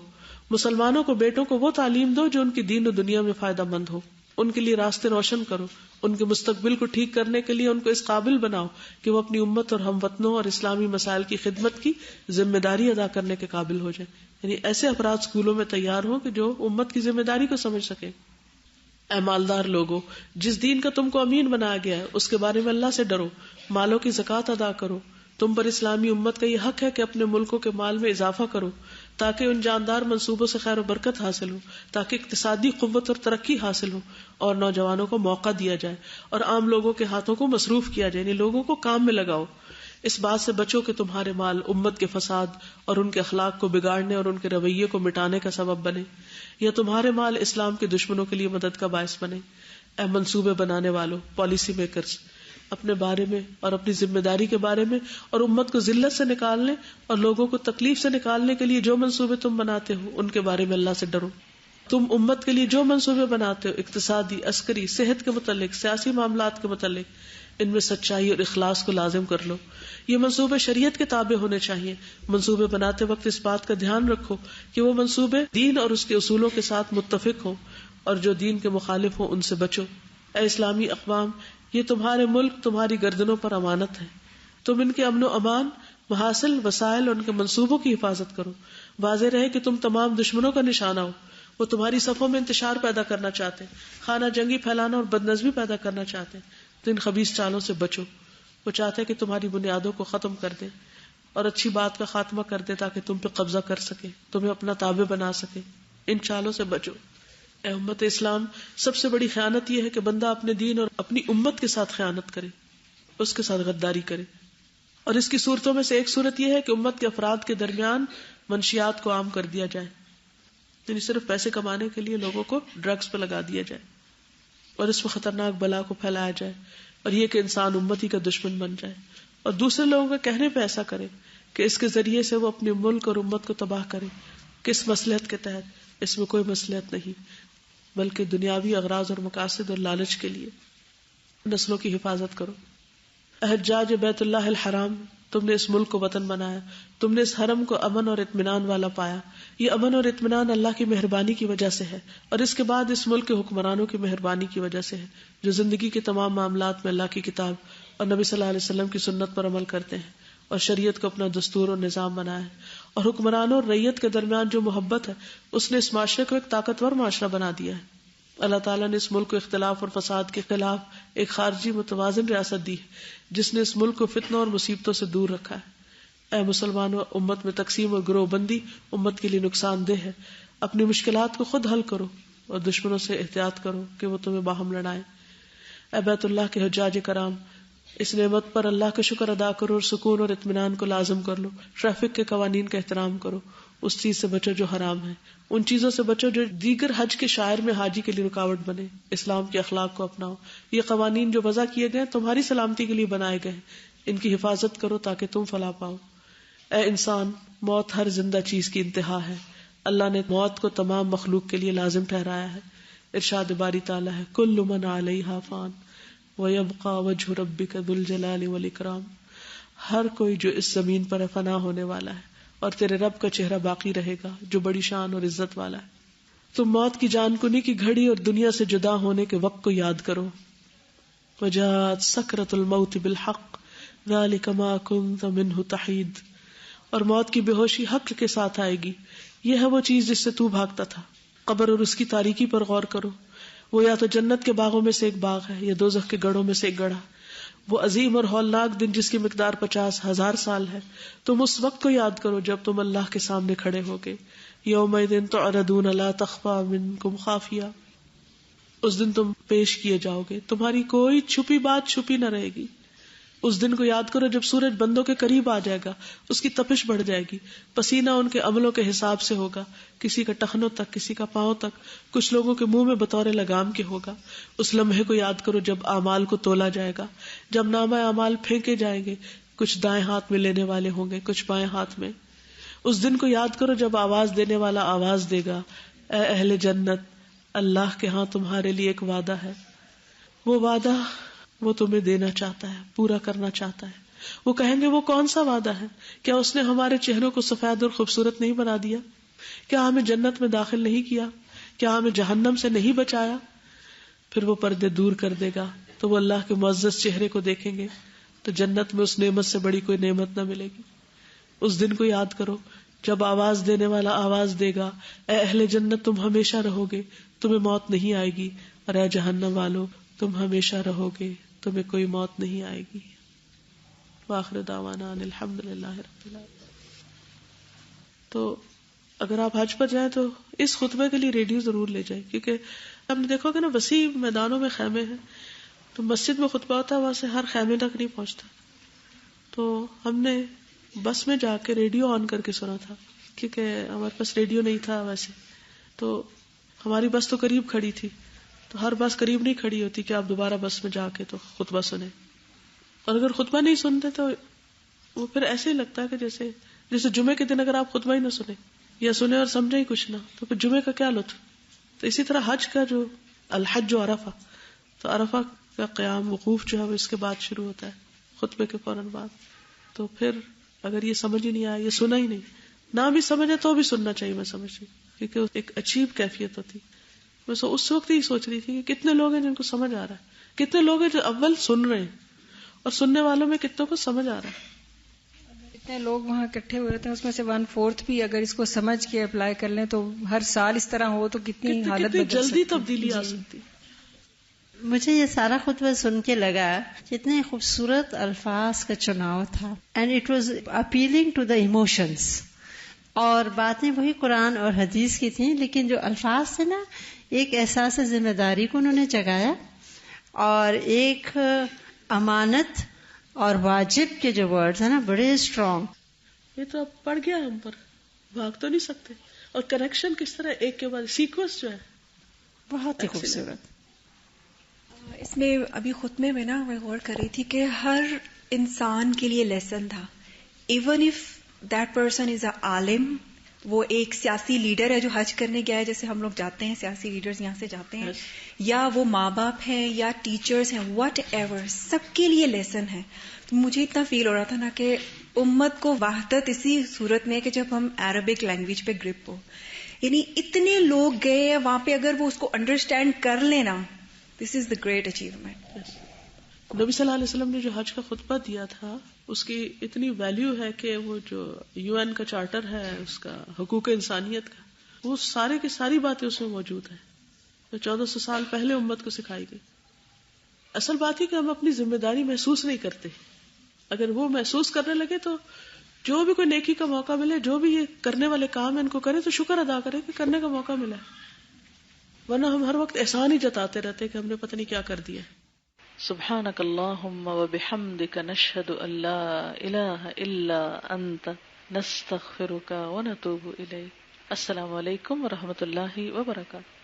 مسلمانوں کو بیٹوں کو وہ تعلیم دو جو ان کی دین و دنیا میں فائدہ مند ہو، ان کے لیے راستے روشن کرو، ان کے مستقبل کو ٹھیک کرنے کے لیے ان کو اس قابل بناؤ کہ وہ اپنی امت اور ہم وطنوں اور اسلامی مسائل کی خدمت کی ذمہ داری ادا کرنے کے قابل ہو جائیں۔ یعنی ایسے افراد اسکولوں میں تیار ہوں کہ جو امت کی ذمہ داری کو سمجھ سکیں۔ اے مالدار لوگو، جس دین کا تم کو امین بنایا گیا ہے اس کے بارے میں اللہ سے ڈرو، مالوں کی زکوٰۃ ادا کرو۔ تم پر اسلامی امت کا یہ حق ہے کہ اپنے ملکوں کے مال میں اضافہ کرو تاکہ ان جاندار منصوبوں سے خیر و برکت حاصل ہو، تاکہ اقتصادی قوت اور ترقی حاصل ہو اور نوجوانوں کو موقع دیا جائے اور عام لوگوں کے ہاتھوں کو مصروف کیا جائے، یعنی لوگوں کو کام میں لگاؤ۔ اس بات سے بچو کہ تمہارے مال امت کے فساد اور ان کے اخلاق کو بگاڑنے اور ان کے رویے کو مٹانے کا سبب بنے، یا تمہارے مال اسلام کے دشمنوں کے لیے مدد کا باعث بنے۔ اے منصوبے بنانے والوں، پالیسی میکرز، اپنے بارے میں اور اپنی ذمہ داری کے بارے میں اور امت کو ذلت سے نکالنے اور لوگوں کو تکلیف سے نکالنے کے لیے جو منصوبے تم بناتے ہو ان کے بارے میں اللہ سے ڈرو۔ تم امت کے لیے جو منصوبے بناتے ہو، اقتصادی، عسکری، صحت کے متعلق، سیاسی معاملات کے متعلق، ان میں سچائی اور اخلاص کو لازم کر لو۔ یہ منصوبے شریعت کے تابع ہونے چاہیے۔ منصوبے بناتے وقت اس بات کا دھیان رکھو کہ وہ منصوبے دین اور اس کے اصولوں کے ساتھ متفق ہوں، اور جو دین کے مخالف ہوں ان سے بچو۔ اے اسلامی اقوام، یہ تمہارے ملک تمہاری گردنوں پر امانت ہے، تم ان کے امن و امان، محاصل، وسائل اور ان کے منصوبوں کی حفاظت کرو۔ واضح رہے کہ تم تمام دشمنوں کا نشانہ ہو، وہ تمہاری صفوں میں انتشار پیدا کرنا چاہتے ہیں، خانہ جنگی پھیلانا اور بدنظمی پیدا کرنا چاہتے ہیں، تو ان خبیث چالوں سے بچو۔ وہ چاہتے ہیں کہ تمہاری بنیادوں کو ختم کر دیں اور اچھی بات کا خاتمہ کر دے تاکہ تم پہ قبضہ کر سکے، تمہیں اپنا تابع بنا سکے۔ ان چالوں سے بچو۔ اے امت اسلام، سب سے بڑی خیانت یہ ہے کہ بندہ اپنے دین اور اپنی امت کے ساتھ خیانت کرے، اس کے ساتھ غداری کرے، اور اس کی صورتوں میں سے ایک صورت یہ ہے کہ امت کے افراد کے درمیان منشیات کو عام کر دیا جائے، یعنی صرف پیسے کمانے کے لیے لوگوں کو ڈرگز پہ لگا دیا جائے اور اس میں خطرناک بلا کو پھیلایا جائے، اور یہ کہ انسان امتی کا دشمن بن جائے اور دوسرے لوگوں کے کہنے پہ ایسا کرے کہ اس کے ذریعے سے وہ اپنے ملک اور امت کو تباہ کرے۔ کس مصلحت کے تحت؟ اس میں کوئی مصلحت نہیں، بلکہ دنیاوی اغراض اور مقاصد اور لالچ کے لیے۔ نسلوں کی حفاظت کرو۔ حجاج بیت اللہ الحرام، تم نے اس ملک کو وطن بنایا، تم نے اس حرم کو امن اور اطمینان والا پایا۔ یہ امن اور اطمینان اللہ کی مہربانی کی وجہ سے ہے، اور اس کے بعد اس ملک کے حکمرانوں کی مہربانی کی وجہ سے ہے، جو زندگی کے تمام معاملات میں اللہ کی کتاب اور نبی صلی اللہ علیہ وسلم کی سنت پر عمل کرتے ہیں اور شریعت کو اپنا دستور اور نظام بنایا ہے، اور حکمرانوں اور ریت کے درمیان جو محبت ہے اس نے اس معاشرے کو ایک طاقتور معاشرہ بنا دیا ہے۔ اللہ تعالیٰ نے اس ملک کو اختلاف اور فساد کے خلاف ایک خارجی متوازن ریاست دی ہے جس نے اس ملک کو فتنوں اور مصیبتوں سے دور رکھا ہے۔ اے مسلمانوں، امت میں تقسیم اور گروہ بندی امت کے لیے نقصان دہ ہے۔ اپنی مشکلات کو خود حل کرو اور دشمنوں سے احتیاط کرو کہ وہ تمہیں باہم لڑائیں۔ اے بیت اللہ کے حجاج کرام، اس نعمت پر اللہ کا شکر ادا کرو اور سکون اور اطمینان کو لازم کر لو۔ ٹریفک کے قوانین کا احترام کرو، اس چیز سے بچو جو حرام ہے، ان چیزوں سے بچو جو دیگر حج کے شاعر میں حاجی کے لیے رکاوٹ بنے۔ اسلام کے اخلاق کو اپناؤ۔ یہ قوانین جو وضع کیے گئے تمہاری سلامتی کے لیے بنائے گئے، ان کی حفاظت کرو تاکہ تم فلاح پاؤ۔ اے انسان، موت ہر زندہ چیز کی انتہا ہے۔ اللہ نے موت کو تمام مخلوق کے لیے لازم ٹھہرایا ہے۔ ارشاد باری تعالیٰ ہے، کل من علیہا فان وَيَبْقَى وَجْهُ رَبِّكَ ذُو الْجَلَالِ وَالْإِكْرَامِ۔ ہر کوئی جو اس زمین پر فنا ہونے والا ہے، اور تیرے رب کا چہرہ باقی رہے گا جو بڑی شان اور عزت والا ہے۔ تم موت کی جان کنی کی گھڑی اور دنیا سے جدا ہونے کے وقت کو یاد کرو۔ وَجَاءَتْ سَكْرَةُ الْمَوْتِ بِالْحَقِّ ذَلِكَ مَا كُنْتَ مِنْهُ تَحِيدُ۔ اور موت کی بے ہوشی حق کے ساتھ آئے گی، یہ ہے وہ چیز جس سے تو بھاگتا تھا۔ قبر اور اس کی تاریکی پر غور کرو، وہ یا تو جنت کے باغوں میں سے ایک باغ ہے یا دوزخ کے گڑھوں میں سے ایک گڑھا۔ وہ عظیم اور ہولناک دن جس کی مقدار 50,000 سال ہے، تم اس وقت کو یاد کرو جب تم اللہ کے سامنے کھڑے ہوگے۔ یومئذ تعرضون لا تخفی منکم خافیہ، اس دن تم پیش کیے جاؤ گے، تمہاری کوئی چھپی بات چھپی نہ رہے گی۔ اس دن کو یاد کرو جب سورج بندوں کے قریب آ جائے گا، اس کی تپش بڑھ جائے گی، پسینہ ان کے عملوں کے حساب سے ہوگا، کسی کا ٹخنوں تک، کسی کا پاؤں تک، کچھ لوگوں کے منہ میں بطور لگام کے ہوگا۔ اس لمحے کو یاد کرو جب اعمال کو تولا جائے گا، جب نامہ اعمال پھینکے جائیں گے، کچھ دائیں ہاتھ میں لینے والے ہوں گے، کچھ بائیں ہاتھ میں۔ اس دن کو یاد کرو جب آواز دینے والا آواز دے گا، اے اہل جنت، اللہ کے ہاں تمہارے لیے ایک وعدہ ہے، وہ وعدہ وہ تمہیں دینا چاہتا ہے، پورا کرنا چاہتا ہے۔ وہ کہیں گے وہ کون سا وعدہ ہے؟ کیا اس نے ہمارے چہروں کو سفید اور خوبصورت نہیں بنا دیا؟ کیا ہمیں جنت میں داخل نہیں کیا؟ کیا ہمیں جہنم سے نہیں بچایا؟ پھر وہ پردے دور کر دے گا تو وہ اللہ کے معزز چہرے کو دیکھیں گے، تو جنت میں اس نعمت سے بڑی کوئی نعمت نہ ملے گی۔ اس دن کو یاد کرو جب آواز دینے والا آواز دے گا، اے اہل جنت تم ہمیشہ رہو گے، تمہیں موت نہیں آئے گی، اور اے جہنم والو تم ہمیشہ رہو گے، تمہیں کوئی موت نہیں آئے گی۔ وآخر دعوانا ان الحمدللہ رب العالمین۔ تو اگر آپ حج پر جائیں تو اس خطبے کے لیے ریڈیو ضرور لے جائیں، کیونکہ ہم نے دیکھو کہ نا وسیع میدانوں میں خیمے ہیں، تو مسجد میں خطبہ ہوتا ہے وہاں سے ہر خیمے تک نہیں پہنچتا، تو ہم نے بس میں جا کے ریڈیو آن کر کے سنا تھا، کیونکہ ہمارے پاس ریڈیو نہیں تھا ویسے، تو ہماری بس تو قریب کھڑی تھی، تو ہر بس قریب نہیں کھڑی ہوتی کہ آپ دوبارہ بس میں جا کے تو خطبہ سنیں، اور اگر خطبہ نہیں سنتے تو وہ پھر ایسے ہی لگتا ہے کہ جیسے جمعے کے دن اگر آپ خطبہ ہی نہ سنیں یا سنیں اور سمجھیں ہی کچھ نہ، تو پھر جمعے کا کیا لطف۔ تو اسی طرح حج کا جو الحج و عرفہ، تو عرفہ کا قیام وقوف جو ہے وہ اس کے بعد شروع ہوتا ہے، خطبے کے فوراً بعد۔ تو پھر اگر یہ سمجھ ہی نہیں آیا، یہ سنا ہی نہیں، نہ بھی سمجھے تو بھی سننا چاہیے، میں سمجھتی کیونکہ ایک عجیب کیفیت ہوتی۔ میں اس وقت ہی سوچ رہی تھی کہ کتنے لوگ ہیں جن کو سمجھ آ رہا ہے، کتنے لوگ ہیں جو اول سن رہے ہیں، اور سننے والوں میں کتنوں کو سمجھ آ رہا ہے۔ اتنے لوگ وہاں اکٹھے ہوئے تھے، اس میں سے 1/4 بھی اگر اس کو سمجھ کے اپلائی کر لیں تو ہر سال اس طرح ہو تو کتنی حالت بدل جلدی تبدیلی آ سکتی۔ مجھے یہ سارا خطبہ سن کے لگا جتنے خوبصورت الفاظ کا چناؤ تھا، and it was appealing to the emotions, اور باتیں وہی قرآن اور حدیث کی تھیں، لیکن جو الفاظ تھے نا ایک احساس ذمہ داری کو انہوں نے جگایا، اور ایک امانت اور واجب کے جو ورڈز ہیں نا بڑے اسٹرانگ۔ یہ تو اب پڑ گیا ہم پر، بھاگ تو نہیں سکتے، اور کنیکشن کس طرح ایک کے بعد سیکوینس جو ہے بہت ہی خوبصورت۔ اس میں ابھی خطبے میں نا میں غور کر رہی تھی کہ ہر انسان کے لیے لیسن تھا، even if that person is a عالم، وہ ایک سیاسی لیڈر ہے جو حج کرنے گیا ہے، جیسے ہم لوگ جاتے ہیں سیاسی لیڈرز یہاں سے جاتے ہیں، یا وہ ماں باپ ہیں یا ٹیچرز ہیں، واٹ ایور، سب کے لیے لیسن ہے۔ مجھے اتنا فیل ہو رہا تھا نا کہ امت کو وحدت اسی صورت میں کہ جب ہم عربک لینگویج پہ گرپ ہو، یعنی اتنے لوگ گئے ہیں وہاں پہ، اگر وہ اس کو انڈرسٹینڈ کر لینا، دس از دا گریٹ اچیومنٹ۔ نبی صلی اللہ علیہ وسلم نے جو حج کا خطبہ دیا تھا اس کی اتنی ویلیو ہے کہ وہ جو UN کا چارٹر ہے اس کا حقوق انسانیت کا، وہ سارے کی ساری باتیں اس میں موجود ہیں جو 1400 سال پہلے امت کو سکھائی گئی۔ اصل بات ہے کہ ہم اپنی ذمہ داری محسوس نہیں کرتے، اگر وہ محسوس کرنے لگے تو جو بھی کوئی نیکی کا موقع ملے، جو بھی یہ کرنے والے کام ہیں ان کو کریں تو شکر ادا کریں کہ کرنے کا موقع ملا ہے، ورنہ ہم ہر وقت احسان ہی جتاتے رہتے کہ ہم نے پتہ نہیں کیا کر دیا۔ سبحانک اللہم وبحمدک نشہد ان لا الہ الا انت نستغفرک ونتوب الیک۔ السلام علیکم ورحمۃ اللہ وبرکاتہ۔